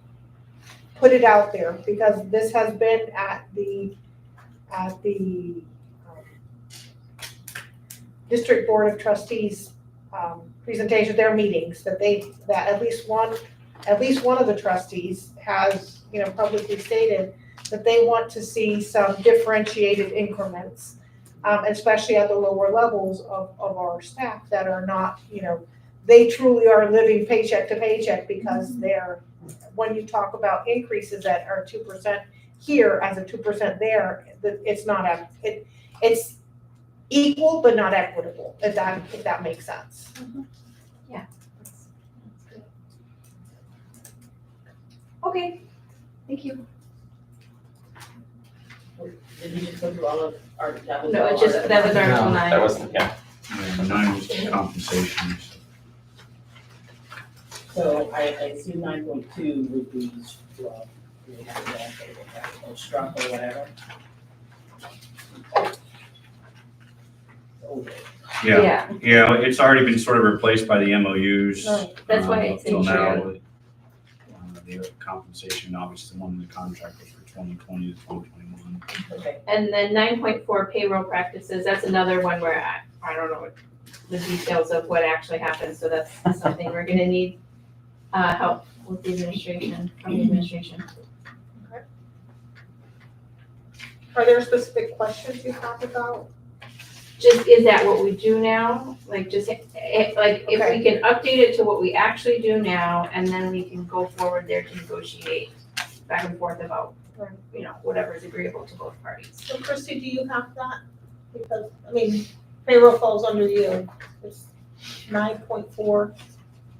put it out there, because this has been at the District Board of Trustees, presentation, their meetings, that at least one of the trustees has, publicly stated that they want to see some differentiated increments, especially at the lower levels of our staff that are not, they truly are living paycheck to paycheck, because when you talk about increases that are 2% here as a 2% there, it's not, it's equal but not equitable, if that makes sense. Yeah. Okay, thank you. Did we just go through all of our, that was No, all it's just, our- that was Article No. 9. That wasn't, yeah, And 9 was compensation. So I see 9.2 would be, well, we have that, or struck or whatever. Oh, Yeah, it's already been sort of replaced by the MOUs. Right. That's why it's Till in now, here. the compensation, obviously, the one in the contract was for 2020 to 2021. okay. And then 9.4 payroll practices, that's another one where I don't know what the details of what actually happens, so that's something we're gonna need help with the administration, from the administration. Are there specific questions you have about? Just, is that what we do now? Like, just, like, if we can update it to what we actually do now, and then we can go forward there to negotiate back and forth about, whatever is agreeable to both parties. So Christy, do you have that? Because, payroll falls under you. It's 9.4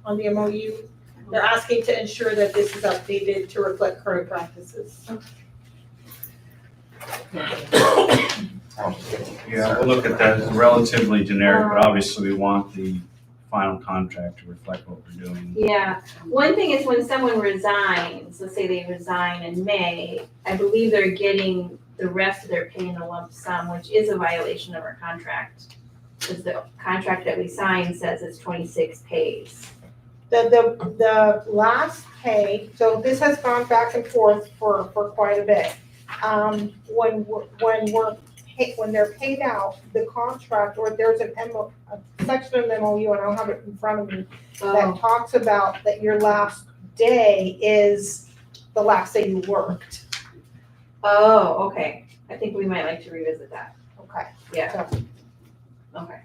on the MOU. They're asking to ensure that this is updated to reflect current practices. Yeah, we'll look at that as relatively generic, but obviously we want the final contract to reflect what we're doing. Yeah, one thing is when someone resigns, let's say they resign in May, I believe they're getting the rest of their pay in a lump sum, which is a violation of our contract. Because the contract that we signed says it's 26 pays. The last pay, so this has gone back and forth for quite a bit. When they're paid out, the contract, or there's a section of MOU, and I don't have it in front of me, that talks about that your last day is the last day you worked. Oh, okay. I think we might like to revisit that. Okay. Yeah. Okay.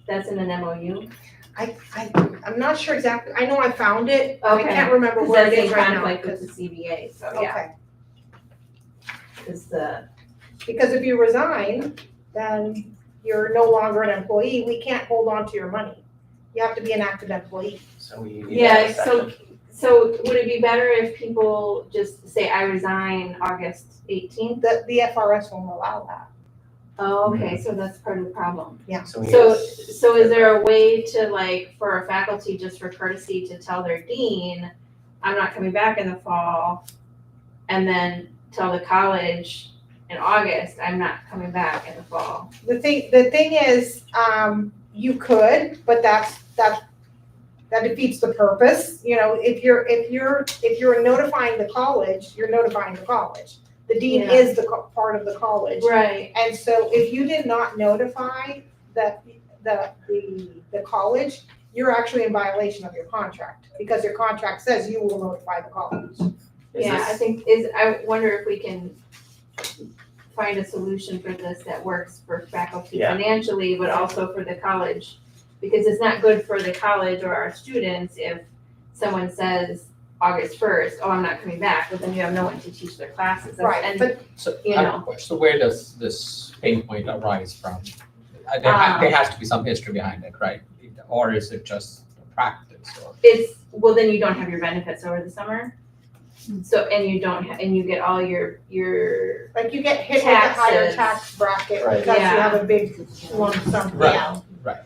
That's in an MOU? I'm not sure exactly, I know I found it, I Okay. can't remember Because where it that's is in right now. conflict with the CBA, so yeah. Okay, Because because if you resign, then you're no longer an employee, we can't hold on to your money. You have to be an active employee. So we need that yeah, section. so would it be better if people just say, I resign August 18th? The FRS won't allow that. Oh, okay, so that's part of the problem. So we need So, a so is there a way to like, for a faculty, just for courtesy, to tell their dean, I'm not coming back in the fall, and then tell the college in August, I'm not coming back in the fall? The thing is, you could, but that defeats the purpose. You know, if you're notifying the college, you're notifying the college. The dean Yeah. is the part of the college. Right. And so if you did not notify the college, you're actually in violation of your contract, because your contract says you will notify the college. Yeah, I wonder if we can find a solution for this that works for faculty Yeah. financially, but also for the college. Because it's not good for the college or our students if someone says August 1st, oh, I'm not coming back, but then you have no one to teach their classes. Right, And but So, You I know. have a question. So where does this pain point arise from? There has to be some history behind it, right? Or is it just a practice or? well, then you don't have your benefits over the summer. So, and you don't, and you get all your like you get hit with a higher Taxes. tax bracket Right. because you Yeah. have a big lump sum payout. Right.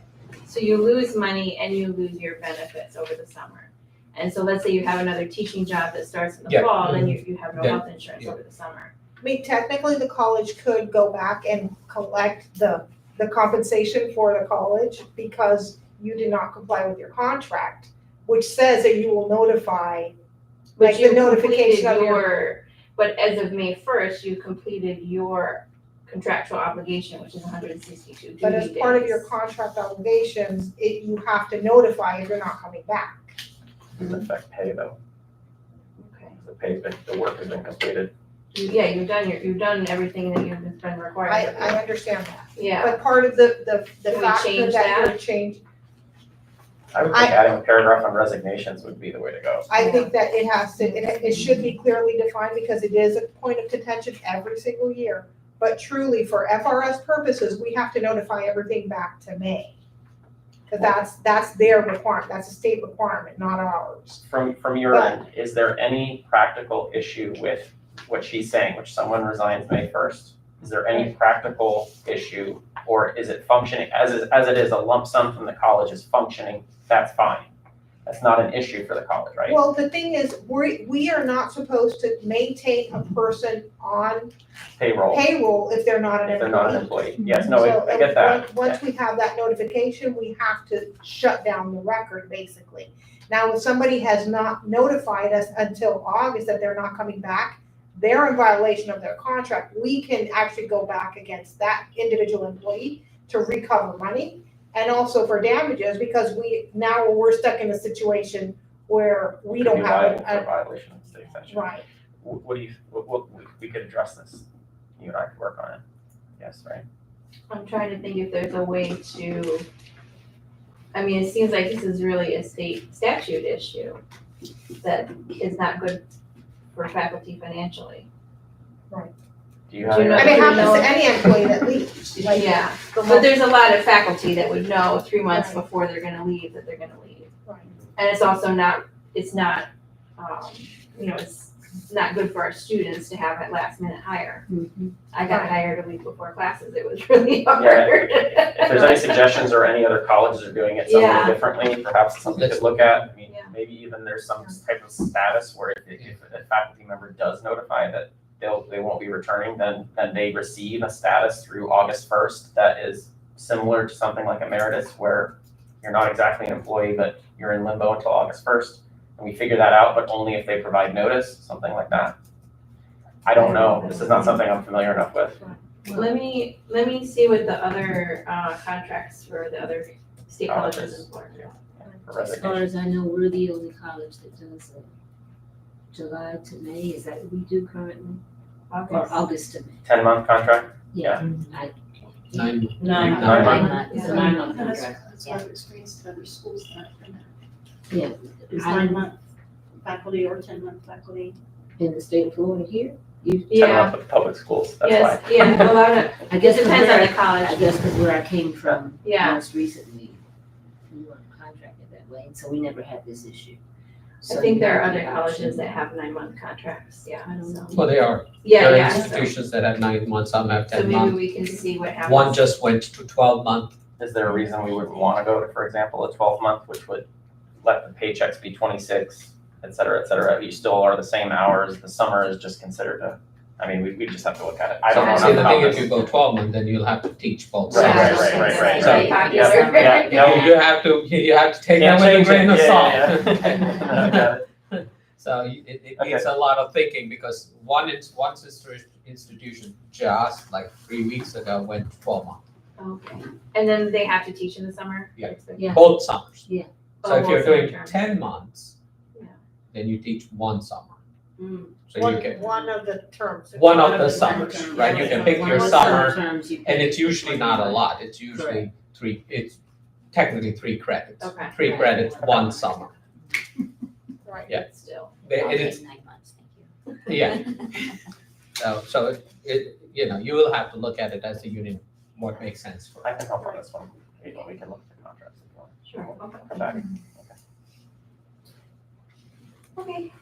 So you lose money and you lose your benefits over the summer. And so let's say you have another teaching job that starts in the Yeah. fall, then you have no Then- health insurance yeah. over the summer. I mean, technically, the college could go back and collect the compensation for the college because you did not comply with your contract, which says that you will notify, But like you the notification completed of your. but as of May 1st, you completed your contractual obligation, which is 162 duty days. But as part of your contract obligations, you have to notify if you're not coming back. doesn't affect pay though. Okay. The work has been completed. Yeah, you've done everything that you've been required I to do. understand that. Yeah, But part of the Can we factor change that that? would change, I would think adding a paragraph on resignations would be the way to go. I think that it should be clearly defined because it is a point of contention every single year. But truly, for FRS purposes, we have to notify everything back to May. Because that's their requirement, that's a state requirement, not ours. From your But- end, is there any practical issue with what she's saying, which someone resigns May 1st? Is there any practical issue, or is it functioning, as it is, a lump sum from the college is functioning, that's fine? That's not an issue for the college, right? Well, the thing is, we are not supposed to maintain a person on payroll if they're not an If they're employee. not an employee. Yes, no, So, I get that. Once we have that notification, we have to shut down the record, basically. Now, if somebody has not notified us until August that they're not coming back, they're in violation of their contract. We can actually go back against that individual employee to recover money and also for damages, because we're stuck in a situation where we Could don't be have liable for a, violation of the state statute. right. What do you, we could address this. You and I could work on it. Yes, right? I'm trying to think if there's a way to, I mean, it seems like this is really a state statute issue that is not good for faculty financially. Do you have? Do you know- I mean, I happens know- to any employee that leaves. Like, Yeah, the but there's a lot of faculty that would know 3 months Right. before they're gonna leave that they're gonna leave. Right. And it's also not, it's not, it's not good for our students to have a last minute hire. Mhm. I got hired a week before classes, it was really hard. If there's any suggestions or any other colleges are doing it Yeah. something differently, perhaps it's something we could look at. I mean, Yeah. maybe even there's some type of status where if a faculty member does notify that they won't be returning, then they receive a status through August 1st that is similar to something like emeritus, where you're not exactly an employee, but you're in limbo until August 1st. And we figure that out, but only if they provide notice, something like that. I don't know. This is not something I'm familiar enough with. Let me see what the other contracts for the other state colleges in Florida. For As far resignation. as I know, we're the only college that does July to May, is that what we do currently? Or August to May? 10-month contract? Yeah. 9. Nine. 9 months. It's a 9-month That's- contract. That's what I've experienced at other schools that I've been at. Yeah. It's I- 9-month faculty or 10-month faculty. In the state of Florida here? You, 10-month with public schools, that's why. Yes, yeah, a lot of, I guess it depends on the I college. guess because where I came from Yeah. most recently, we weren't contracted that way, and so we never had this issue. I So think you there are have other the colleges option. that have 9-month contracts, yeah. I don't know. Well, they are. Yeah, There are yeah, institutions that have 9 months, some have so 10 maybe months. we can see what happens. One just went to 12 month. Is there a reason we wouldn't want to go to, for example, a 12-month, which would let the paychecks be 26, et cetera, et cetera? You still are the same hours. The summer is just considered we just have to look at it. I don't know See, enough the about thing, if this. you go 12 month, then you'll have to teach both Right, sides. right. So- Popular. Yeah. You have to take that Can't with a change grain it. of Yeah, salt. yeah. I got it. So it needs a lot of thinking, because one institution just like 3 weeks ago went 12 months, Okay, and then they have to teach in the summer? Yeah. Yeah. both summers. Yeah. So Oh, if you're both summer doing terms. 10 months, Yeah. then you teach one summer. Mm. So you get One of the terms. one of of the the summers, terms. right? You can pick One your of the summer, terms you and pick. it's usually not a lot. It's usually it's technically 3 credits. Okay. 3 Right. credits, one summer. Right. Yeah. But still. I'll And it's, take 9 months, thank you. yeah, so you will have to look at it as a unit, what makes sense for I can help on this one. We can look at the contracts if you want. Sure, okay. Come back. Okay.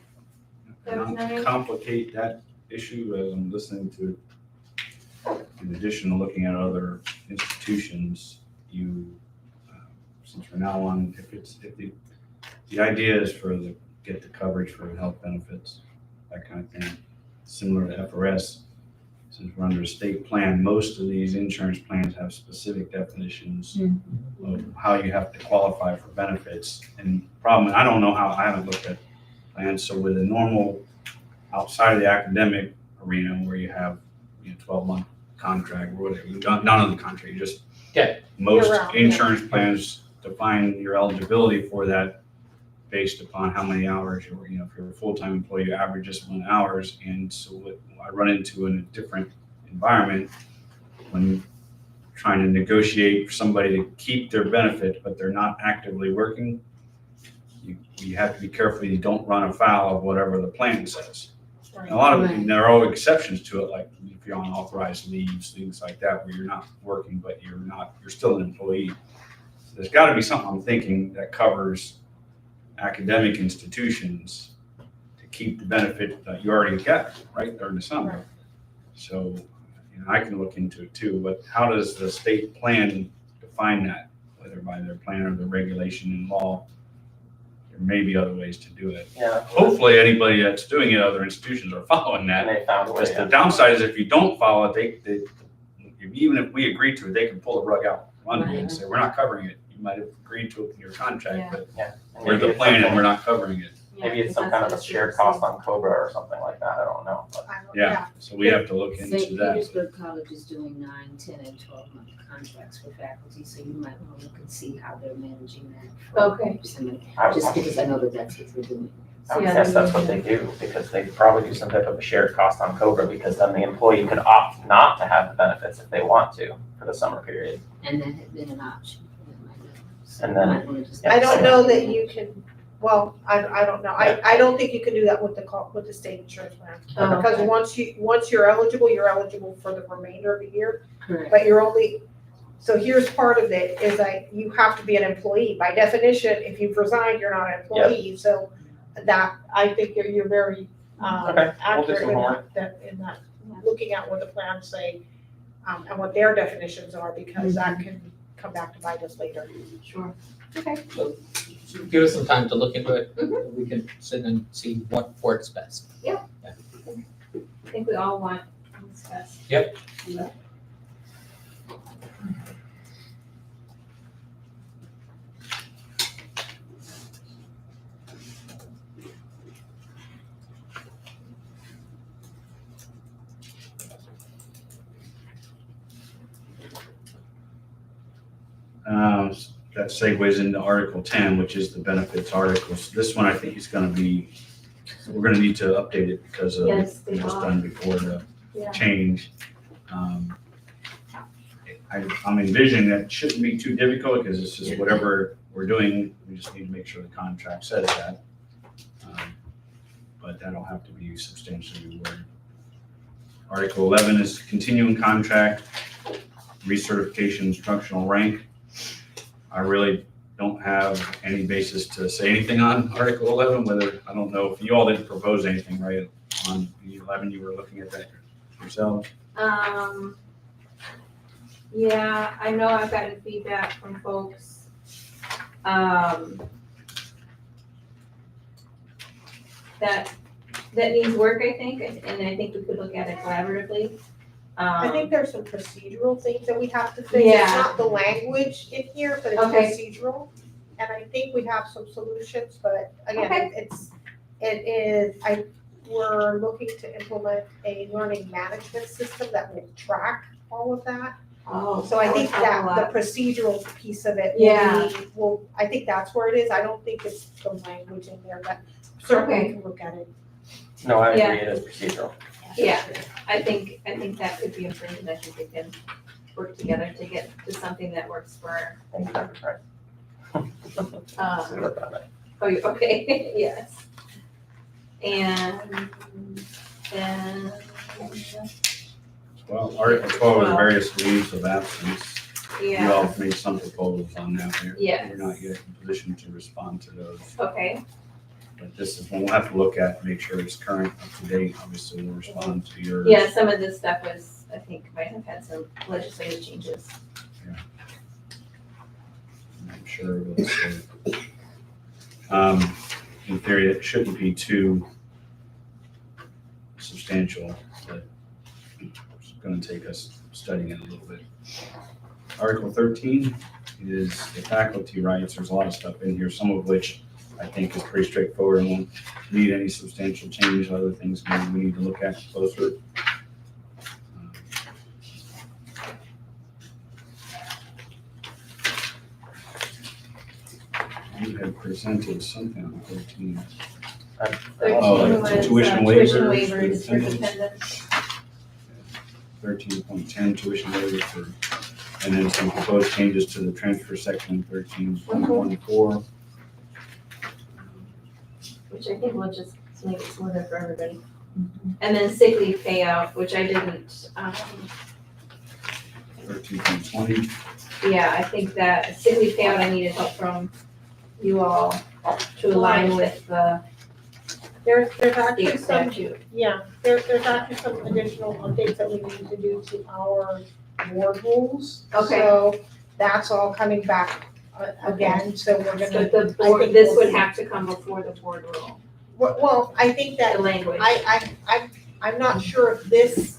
And That was not to nice. complicate that issue as I'm listening to it. In addition to looking at other institutions, since we're now on, if the idea is get the coverage for health benefits, that kind of thing, similar to FRS. Since we're under a state plan, most of these insurance plans have specific definitions of how you have to qualify for benefits. And problem, I don't know how, I haven't looked at plans, so with a normal, outside of the academic arena where you have 12-month contract, or whatever, none of the contract, you just most Year-round, yeah. insurance plans define your eligibility for that based upon how many hours if you're a full-time employee, you average just 1 hours. And so what I run into in a different environment when trying to negotiate for somebody to keep their benefit, but they're not actively working, you have to be careful you don't run afoul of whatever the plan says. And a lot of Right. there are exceptions to it, like if you're on authorized leaves, things like that, where you're not working, but you're still an employee. So there's got to be something I'm thinking that covers academic institutions to keep the benefit that you already got right during the summer. So I can look into it too, but how does the state plan define that, whether by their plan or the regulation and law? There may be other ways to do it. Yeah. Hopefully, anybody that's doing it, other institutions are following that. And they found a way. Just the downside is if you don't follow it, even if we agree to it, they can pull the rug out from under you and say, we're not covering it. You might have agreed to it in your contract, but And we're maybe the it's plan and something- we're not covering it. Maybe it's some kind of a shared cost on Cobra or something like that. I don't know. But Yeah, so we have to look St. into that. Petersburg College is doing 9, 10, and 12-month contracts for faculty, so you might want to look and see how they're managing that. for Okay. somebody, I would, just because I know that that's what they're doing. I would Yeah, guess they're that's what doing they do, because they probably do some type of a shared cost on Cobra, because then the employee could opt not to have the benefits if they want to for the summer period. And that had been an option for them, I know. So And you then- might wanna just- I don't know that you can, well, I don't know. I don't think you can do that with the state insurance plan. Oh, Because okay. once you're eligible for the remainder of the year, Correct. but so here's part of it, is you have to be an employee. By definition, if you've resigned, you're not an employee. So that, I think you're very, Okay, we'll do accurate some in homework. that, looking at what the plans say, and what their definitions are, because that can come back to bite us later. Sure. So give us some time to look into it. We can sit and see what works best. I think we all want what's best. Yep. That segues into Article 10, which is the benefits articles. This one I think is going to be, we're going to need to update it because of Yes, it they was are. done before the Yeah. change. I'm envisioning that it shouldn't be too difficult because it's just whatever we're doing, we just need to make sure the contract says that. But that'll have to be substantially reworded. Article 11 is continuing contract, recertification, instructional rank. I really don't have any basis to say anything on Article 11, whether, I don't know if you all didn't propose anything, right? On 11, you were looking at that yourself. Yeah, I know I've gotten feedback from folks. That needs work, I think, and I think we could look at it collaboratively. I think there's some procedural things that we have to fix. Yeah. It's not the language in here, but it's Okay. procedural. And I think we have some solutions, but Okay. again, we're looking to implement a learning management system that will track all of that. Oh, So I that would think help a that lot. the procedural piece of it Yeah. I think that's where it is. I don't think it's the language in there, but certainly we can look at it. No, I Yeah. agree, it is procedural. Yeah, I think that could be improved. I think we can work together to get to something that works for, Thank you, Dr. Price. um, Work on it. oh, you, okay, yes. And then, Well, Article 12 is various leaves of absence. You all yeah, have made some proposals on that here. Yes. We're not yet in position to respond to those. okay, But this is one we'll have to look at, make sure it's current, up to date. Obviously, we'll respond to yours. yeah, some of this stuff was, I think, might have had some legislative changes. I'm sure we'll see. In theory, it shouldn't be too substantial, but it's going to take us studying it a little bit. Article 13 is the faculty rights. There's a lot of stuff in here, some of which I think is pretty straightforward and won't need any substantial change. Other things maybe we need to look at closer. You had presented something on 13. Thirteen it's a was tuition tuition waiver waivers for dependents. dependents. 13.10 tuition waiver for, and then some proposed changes to the transfer section 13.14. Which I think will just make it smoother for everybody. And then sick leave payout, which I didn't, 13.20. yeah, I think that sick leave payout, I needed help from you all to align with the There's actually state some, statute. there's actually some additional updates that we need to do to our board rules. Okay. So that's all coming back again, so we're So gonna. the I board, think this we'll- would have to come before the board rule, Well, I think that the language. I'm not sure if this,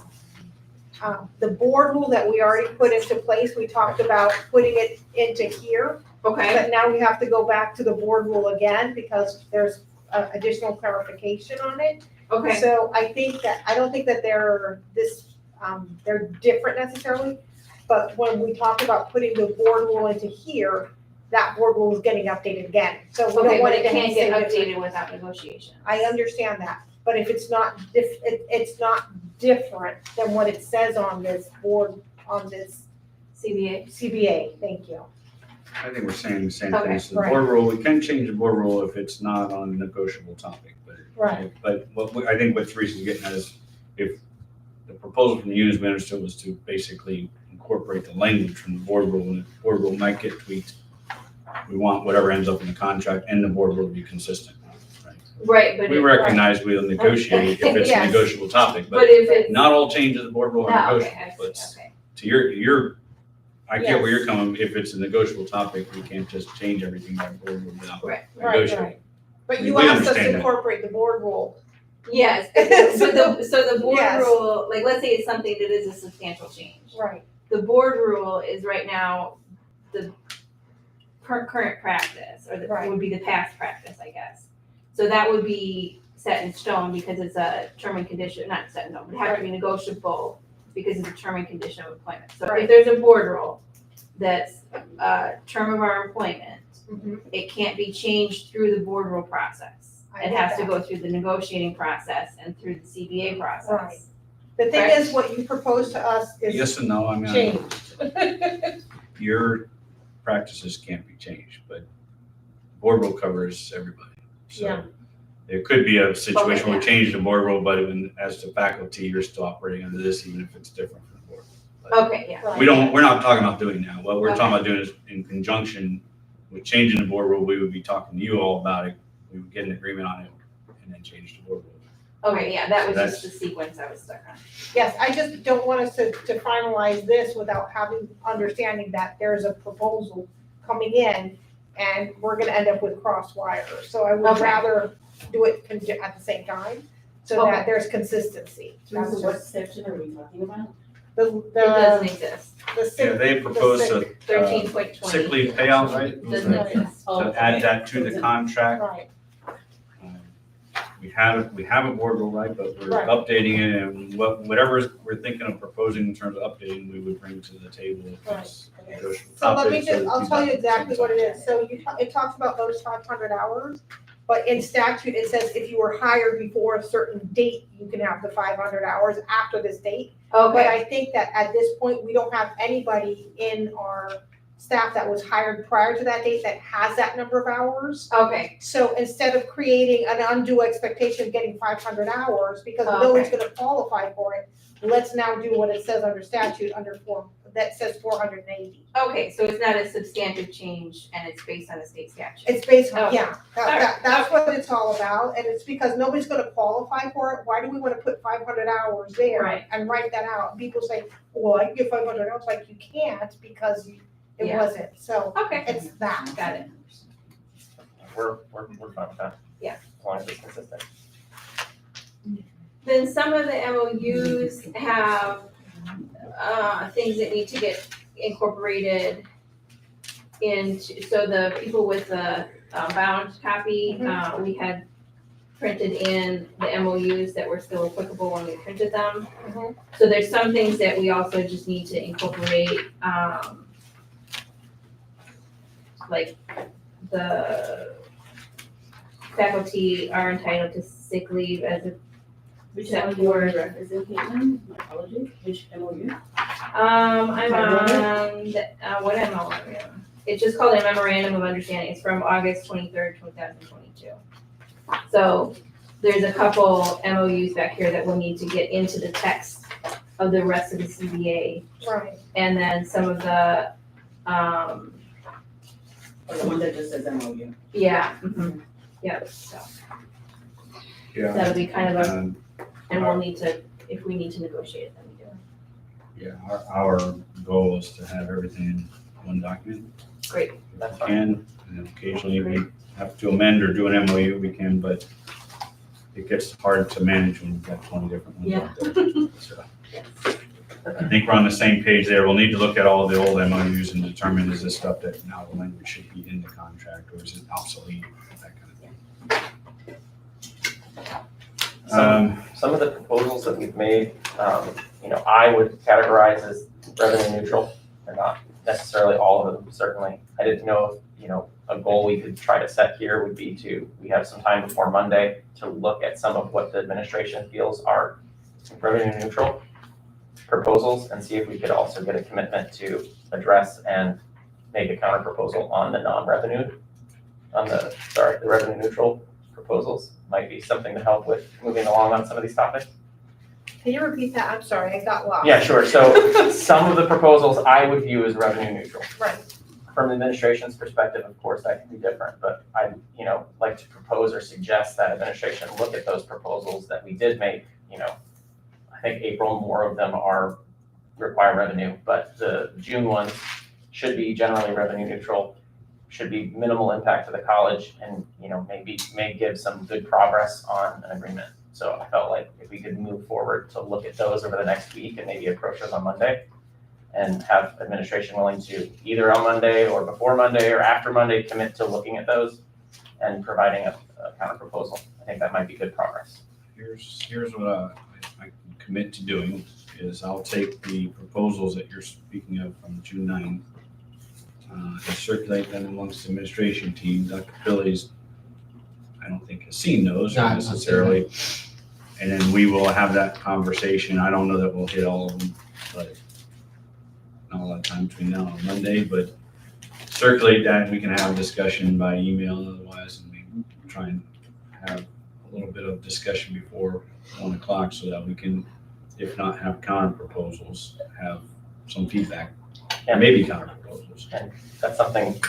the board rule that we already put into place, we talked about putting it into here. Okay, But now we have to go back to the board rule again because there's additional clarification on it. okay, So I don't think that they're they're different necessarily. But when we talk about putting the board rule into here, that board rule is getting updated again. So we okay, don't but want it it to can't say get different. updated without negotiation. I understand that, but if it's not it's not different than what it says on this board, on this CBA, CBA, thank you. I think we're saying the same Okay, thing. So the right. board rule, we can change the board rule if it's not on a negotiable topic, but. Right. But I think what Teresa's getting at is if the proposal from the unions we understood was to basically incorporate the language from the board rule, and the board rule might get tweaked. We want whatever ends up in the contract and the board rule to be consistent, right? Right, but We if, recognize we'll negotiate if it's a Yes. negotiable topic, but but if it's. not all changes of the board rule are Oh, negotiable. okay, I But see, okay. to your, I get where Yes. you're coming, if it's a negotiable topic, we can't just change everything by board rule without Right, negotiating. But We you asked us understand to that. incorporate the board rule. Yes, so the board Yes. rule, like, let's say it's something that is a substantial change. Right. The board rule is right now the current practice, or Right. would be the past practice, I guess. So that would be set in stone because it's a term and condition, not set in stone, but have to be negotiable because it's a term and condition of employment. So Right. if there's a board rule that's a term of our employment, Mhm. it can't be changed through the board rule process. I It get has to that. go through the negotiating process and through the CBA process. Right. The thing Correct. is, what you propose to us is Yes and no, I mean, changed. your practices can't be changed, but board rule covers everybody. Yeah. So there could be a situation where we yeah. change the board rule, but as the faculty, you're still operating under this, even if it's different from the board. But Okay, yeah. Right. we're not talking about doing that. What we're Okay. talking about doing is in conjunction with changing the board rule, we would be talking to you all about it. We would get an agreement on it and then change the board rule. Okay, yeah, that was That's- just the sequence I was stuck on. Yes, I just don't want us to finalize this without having, understanding that there's a proposal coming in and we're gonna end up with cross wires. So I would Okay. rather do it at the same time so that there's consistency. That's Teresa, what just section are we talking about? It doesn't exist. the Yeah, sick, they proposed a 13.20. sick leave payout, right? Doesn't exist. Oh, To add that to the contract. right, Um, We have a board rule, right, but we're Right. updating it, and whatever we're thinking of proposing in terms of updating, we would bring to the table if it's a negotiable so let me topic, just, that I'll tell you that exactly what it is. So it talks about those 500 hours, but in statute, it says if you were hired before a certain date, you can have the 500 hours after this date. But Okay, I think that at this point, we don't have anybody in our staff that was hired prior to that date that has that number of hours. okay, So instead of creating an undue expectation of getting 500 hours, because no one's gonna qualify for it, let's now do what it says under statute, under form, that says 480. okay, so it's not a substantive change and it's based on a state statute. It's based on, Okay. yeah, that's what it's all about, and it's because nobody's gonna qualify for it. Why do we wanna put 500 hours there Right. and write that out? People say, well, I can get 500 hours, like you can't because it Yeah. wasn't, so Okay, it's that. got it. We're fine with that. Yeah. As long as it's consistent. Then some of the MOUs have, things that need to get incorporated into, so the people with the bound copy, we had printed in the MOUs that were still applicable when we printed them. Mhm. So there's some things that we also just need to incorporate, like the faculty are entitled to sick leave as a Which Except MOU are for- you representing? My apologies, which MOU? I'm on, what am I on? It's just called a memorandum of understanding. It's from August 23rd, 2022. So there's a couple MOUs back here that we'll need to get into the text of the rest of the CBA. Right, And then some of the, Or the one that just says MOU? yeah, yep, so Yeah. that'll be kind of a, Um, and we'll need to, if we need to negotiate it, then we do. Yeah, our goal is to have everything in one document. Great. That's We fine. can, and occasionally we have to amend or do an MOU, we can, but it gets hard to manage when you've got 20 different ones out there. So, I think we're on the same page there. We'll need to look at all the old MOUs and determine is this stuff that now the language should be in the contract or is it obsolete, that kind of thing. Some of the proposals that we've made, I would categorize as revenue neutral. They're not necessarily all of them, certainly. I didn't know if, a goal we could try to set here would be we have some time before Monday to look at some of what the administration feels are revenue neutral proposals and see if we could also get a commitment to address and make a counter proposal on the the revenue neutral proposals. Might be something to help with moving along on some of these topics. can you repeat that? I'm sorry, I got lost. Yeah, sure. So some of the proposals I would view as revenue neutral. Right, from the administration's perspective, of course, that can be different, but I, like to propose or suggest that administration look at those proposals that we did make, I think April, more of them require revenue, but the June ones should be generally revenue neutral, should be minimal impact to the college, and, maybe may give some good progress on an agreement. So I felt like if we could move forward to look at those over the next week and maybe approach those on Monday, and have administration willing to either on Monday or before Monday or after Monday commit to looking at those and providing a counter proposal. I think that might be good progress. Here's what I can commit to doing is I'll take the proposals that you're speaking of from June 9th and circulate them amongst the administration team. Dr. Billy's, I don't think has seen those No, I've not seen necessarily. And then we will have that conversation. I don't know that we'll hit all of them, but not a lot of time between now and Monday, but circulate that. We can have a discussion by email otherwise, and maybe try and have a little bit of discussion before 1 o'clock so that we can, if not have counter proposals, have some feedback. Yeah. Maybe counter proposals. And that's something,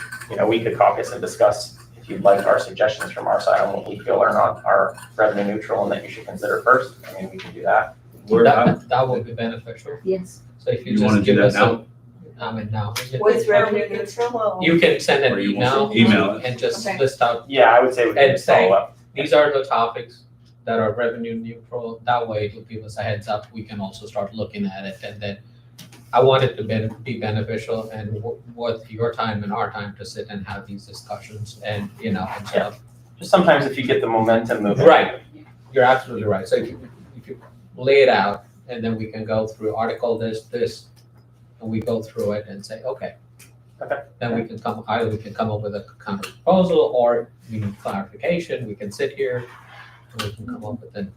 we could caucus and discuss if you'd like our suggestions from our side on what we feel are revenue neutral and that you should consider first. I mean, we can do that. That would be beneficial. Yes. So if you You wanna just do give that us now? now. What's revenue neutral? You can send an Or you email want to email it? and just Okay. list out, Yeah, I would say we And can say- follow up. these are the topics that are revenue neutral. That way it'll give us a heads up. We can also start looking at it, and then I want it to be beneficial and worth your time and our time to sit and have these discussions and, and stuff. Just sometimes if you get the momentum moving. Right. You're absolutely right. So if you lay it out, and then we can go through article this, and we go through it and say, okay. Okay. Then we can come up with a counter proposal, or we need clarification, we can sit here, and we can come up with it.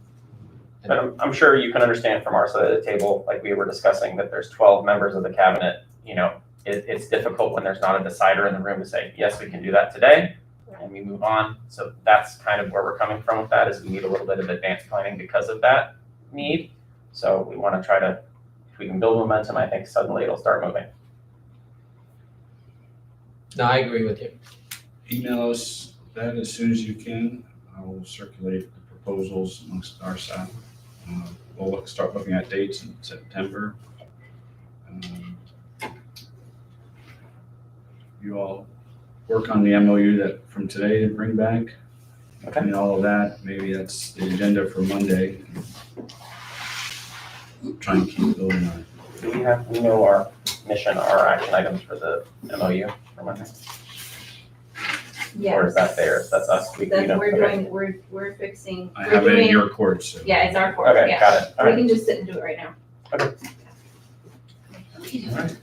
But I'm sure you can understand from our side of the table, like we were discussing, that there's 12 members of the cabinet. It's difficult when there's not a decider in the room to say, yes, we can do that today, and we move on. So that's kind of where we're coming from with that, is we need a little bit of advanced planning because of that need. So we want to try to, if we can build momentum, I think suddenly it'll start moving. No, I agree with you. Email us that as soon as you can. I will circulate the proposals amongst our staff. We'll start looking at dates in September. You all work on the MOU that from today to bring back. Okay. And all of that, maybe that's the agenda for Monday. Try and keep building on it. Do we know our mission, our action items for the MOU for Monday? Or is that theirs? That's us? We That don't- we're okay. doing, we're fixing, I we're have it in doing, your court, so. yeah, it's our court, Okay, yeah. got it. All We right. can just sit and do it right now. All right, I think that's.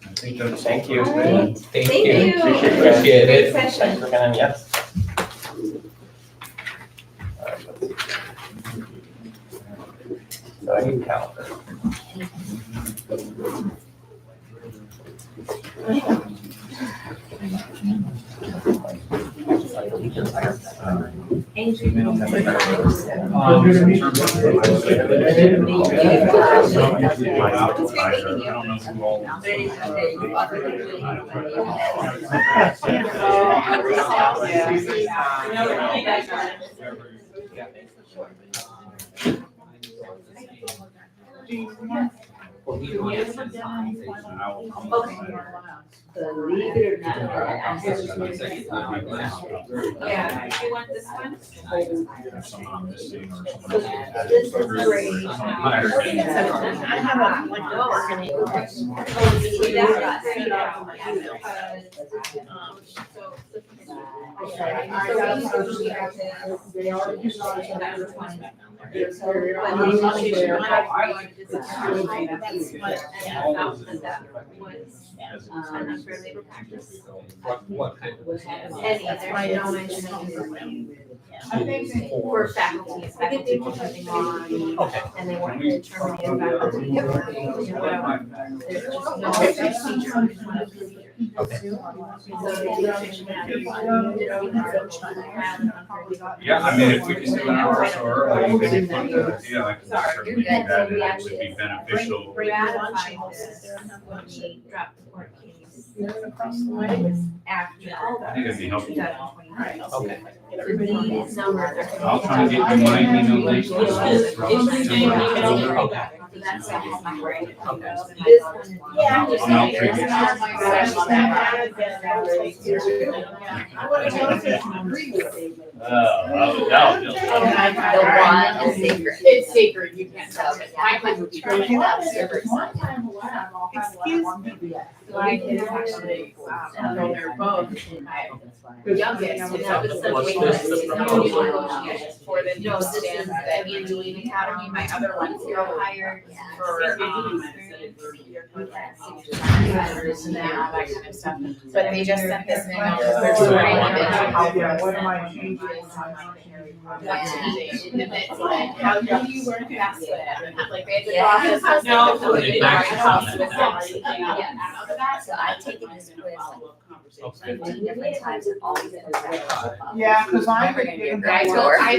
Thank you. All right. Thank Thank you. you. Appreciate it. Appreciate Great it. session. Thanks for coming in, yes. All right, let's see. So I need calendar. Believe it or not. Yeah, do you want this one? This is great. I have a, like, a What kind of? Any, there's no mention of for faculty, if faculty want something on, Okay. and they want to terminate faculty, or whatever. There's just no procedure, just one procedure. Okay. So the administration has. Yeah, I mean, if we can do an hour or so early, maybe put the, I can certainly do that, and it would be beneficial. Ratified this when we dropped the court case across the way. It was after I think it'd be helpful. 2023. Okay. These numbers are. I'll try to get you my email link. That's my brain. This one. Yeah. I'm out for you. The one is secret. It's secret, you can't tell. My kids would be crazy about Excuse me. My kids actually, they're both my youngest, and that was such What's a this, the proposal? negotiation for the no stands at Angeline Academy. My other one's girl hired for, and that kind of stuff. But they just sent this thing out. They're sorting it. What am I changing? How do you work past it? Like, they Yeah. had the process. No. So they back it up. So I've taken this quiz like 15 different times and always it goes back up. Yeah, because I Never would gonna be give a them I great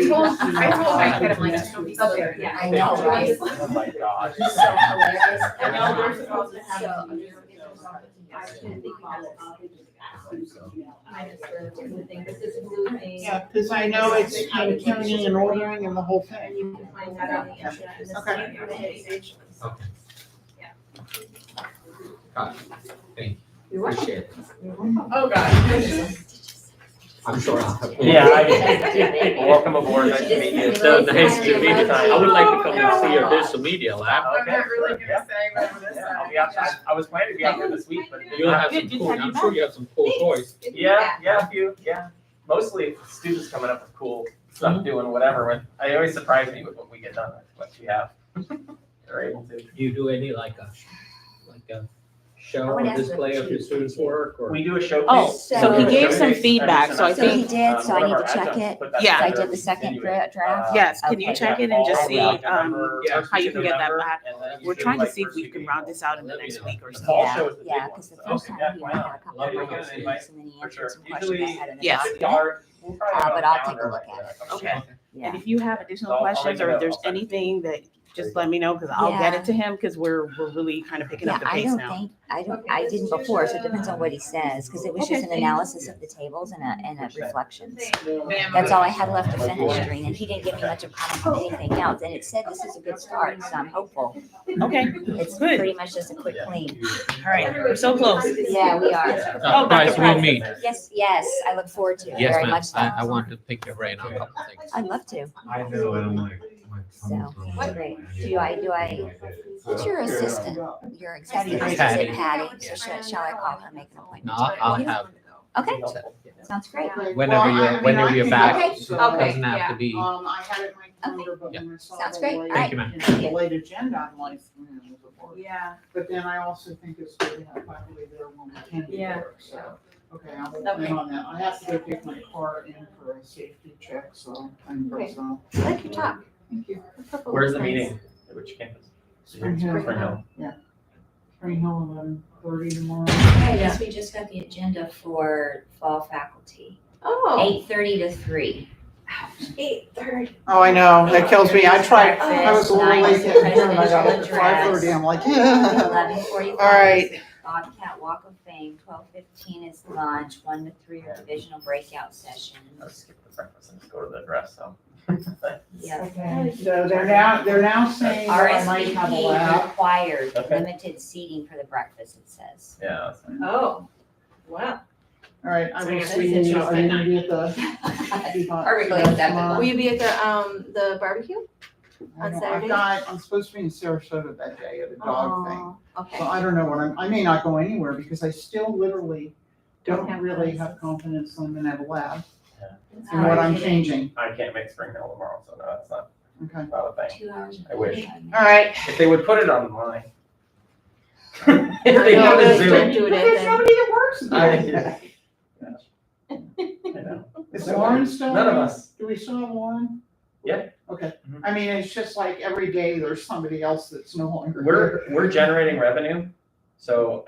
told, tour. I told my kid, I'm like, just don't be so there. Yeah, I know, right? Oh my gosh. So hilarious. I know we're supposed to have. So- Yeah, because I know it's counting and ordering and the whole thing. You can find that on the internet. Okay. Got it. Thank you. Appreciate it. Oh, God. I'm sure I'll have. Welcome aboard, nice to meet you. So nice to meet you. I would like to come and see your digital media lab. I'm not really gonna say what this is. Yeah, I'll be out, I was planning to be out there this week, but. You'll have some cool, I'm sure you have some cool toys. Yeah, a few, yeah. Mostly students coming up with cool stuff, doing whatever. They always surprise me with what we get done, with what we have. They're able to. You do any like a show or display of your students' work or? We do a showcase. Oh, so he gave some Showcase feedback, so I So he think, did, so I need one to of our check adjuncts it. put that Yeah. So I together, did the second continue it. draft. yes, can you Okay. check it and just Fall, see, like, November, yeah, first how you week can of get that November, back? and then We're usually, trying to like, see if first we week can of round this out in the April. next week or The so. fall show is the big Yeah, one, because the so, first time yeah, he why had not? a couple Love of to get an questions invite, and then he for sure. answered some questions I Usually, had in the Yeah. document. we'll probably have But a I'll take a calendar look like at that. Okay. Yeah. And if you have additional I'll make questions a or note. if there's I'll send it. anything that, just let me know, because I'll get Yeah. it to him, because we're really kind of picking Yeah, up the I pace don't now. think, I didn't before, so it depends on what he says, because it was just an analysis of the tables and a reflections. That's all I had left to finish, Green, and he didn't give me much of comment on anything else, and it said this is a good start, so I'm hopeful. Okay, It's Good. pretty much just a quick clean. all right, we're so close. Yeah, we are. Oh, Dr. Price, we'll Price. meet. Yes, I look forward to it Yes, very ma'am. much so. I want to pick your brain on a couple of things. I'd love to. I know, and I'm like. So, great. Do I, who's your assistant? Your executive, is Patty. it Patty? So shall I call her, and make an appointment? No, I'll have, Okay, sounds great. whenever you're back, Okay. it doesn't have to be. I had it in my calendar, but Yeah. when I saw Sounds the great. late- Thank you, ma'am. the late agenda, I'm like, Yeah. but then I also think it's good to have faculty there when we can be Yeah. there, so. Okay, I will plan on that. I have to go take my car in for a safety check, so I'm, Okay. so, I like your talk. thank you. Where's the meeting? At which campus? Spring Hill. Spring Hill. Spring Hill, 11:30 tomorrow. I guess we just got the agenda for fall faculty, Oh, 8:30 to 3. 8:30. Oh, I know, that kills me. I tried, I was a little late Breakfast, getting here and I got up at presidential 5:30. I'm like, yeah. 11:45. All right. Bobcat Walk of Fame, 12:15 is lunch, 1 to 3 are divisional breakout sessions. Let's skip the breakfast and just go to the dress, so. Yeah. Okay, so they're now saying that I might have a RSVP lab. required, Okay. limited seating for the breakfast, it says. Yeah. that's fine. Oh, wow. All right, I So will you're see gonna you, sit are you gonna be at the? Perfectly acceptable. Will you be at the barbecue? I on don't- Saturday? I'm supposed to be in Sarasota that day at a dog thing. Oh, okay. So I don't know what I may not go anywhere because I still literally don't have really classes. have confidence I'm gonna have a lab It's and what hard I'm to get changing, I can't make Spring Hill tomorrow, so no, that's not okay? a thing. 2 hours. and I wish. 45 minutes. All right. If they would put it online. If I they know, have a that's Zoom. good. Do it But at there's the- nobody that works in I- there. I know. Is Lauren still? None of there? us. Do we still have Lauren? Yeah. Okay, Mhm. I mean, it's just like every day there's somebody else that's no longer We're here. generating revenue, so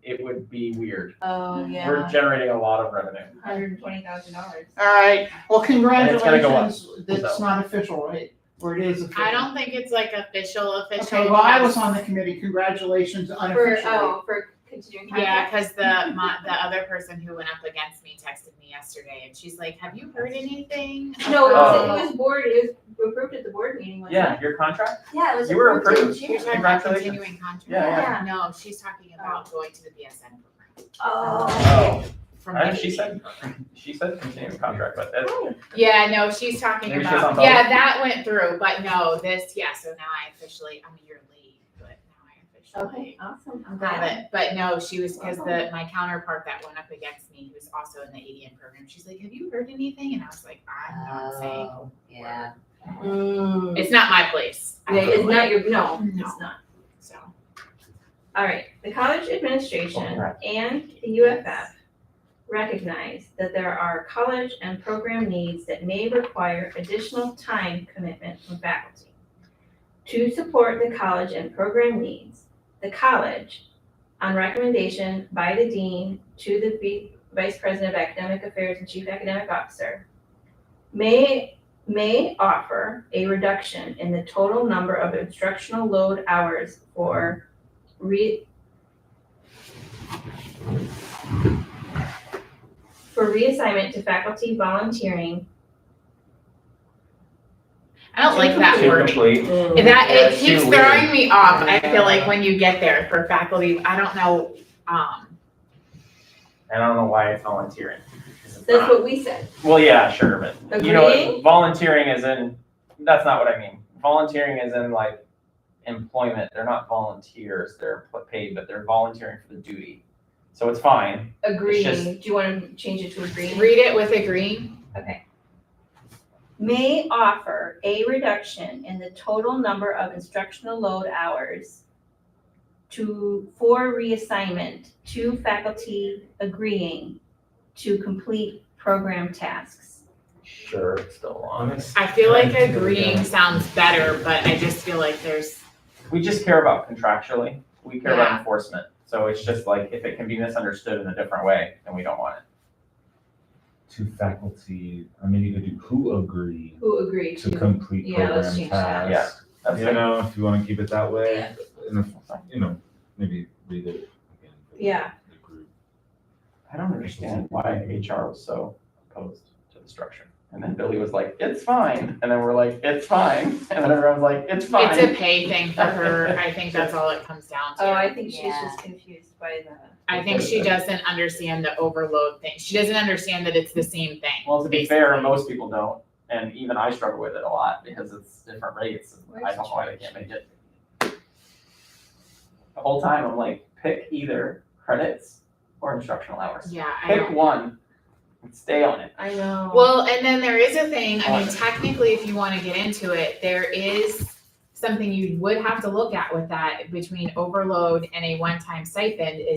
it would be weird. Oh, We're yeah. generating a lot of revenue. $120,000. All right, well, And it's gonna go up, congratulations, that's so. not official, right? Or it is official? I don't think it's like official. Okay, well, I was on the committee, congratulations For, unofficially. oh, for continuing Yeah, contract? because the other person who went up against me texted me yesterday, and she's like, "Have you heard anything?" No, about-" it was board, it was approved at the board meeting, wasn't it? Yeah, your contract? Yeah, it was You were approved in approved. June. You're talking about Congratulations. continuing contract? Yeah, No, she's talking about going to the BSN program. Oh, From she said continuing contract, but that's. Yeah, no, she's talking Maybe she's about, on both. yeah, that went through, but no, this, yeah, so now I officially, I'm a year late, but now I Okay, officially awesome, I'm have glad. it. But no, she was, because my counterpart that went up against me, who's also in the ADN program, she's like, "Have you heard anything?" And I was like, "I'm not saying." Oh, yeah. It's not my place. Yeah, it's not your, no, No. it's not. So, All right, the college administration Congrats. and the UFF recognize that there are college and program needs that may require additional time commitment from faculty. To support the college and program needs, the college, on recommendation by the dean to the vice president of academic affairs and chief academic officer, may offer a reduction in the total number of instructional load hours for reassignment to faculty volunteering. I don't like that Too wording. complete. That, Yeah, it it's keeps too weird. throwing me off, I feel like, when you get there for faculty, I don't know, And I don't know why it's volunteering. 'Cause it's That's not. what we said. Well, yeah, sure, but you know, Agreeing? volunteering is in, that's not what I mean. Volunteering is in like employment. They're not volunteers. They're paid, but they're volunteering for the duty. So it's fine. Agreeing, just- do you want to change it to agreeing? read it with agreeing. Okay. May offer a reduction in the total number of instructional load hours for reassignment to faculty agreeing to complete program tasks. Sure, it's still on. I feel like agreeing sounds better, but I just feel like there's, We just care about contractually. We care about Yeah. enforcement. So it's just like, if it can be misunderstood in a different way, then we don't want it. To faculty, I mean, you could do who agree Who agreed to to? complete Yeah, let's program change that. tasks. That's You good. know, if you wanna keep it that way, and if, you know, maybe read it again. for Yeah. the group. I don't understand why HR was so opposed to the structure. And then Billy was like, "It's fine." And then we're like, "It's fine." And then everyone's like, "It's fine." it's a pay thing for her. I think that's all it comes down Oh, to. I think she's Yeah. just confused by the. I think she doesn't understand the overload thing. She doesn't understand that it's the same thing. Well, to be fair, basically. most people don't. And even I struggle with it a lot because it's different rates. And I don't know why they can't make it. The whole time I'm like, pick either credits or instructional hours. Yeah, I Pick don't. one and stay on it. I know. Well, and then there is a thing, I mean, technically, if you want to get into it, there is something you would have to look at with that between overload and a one-time stipend is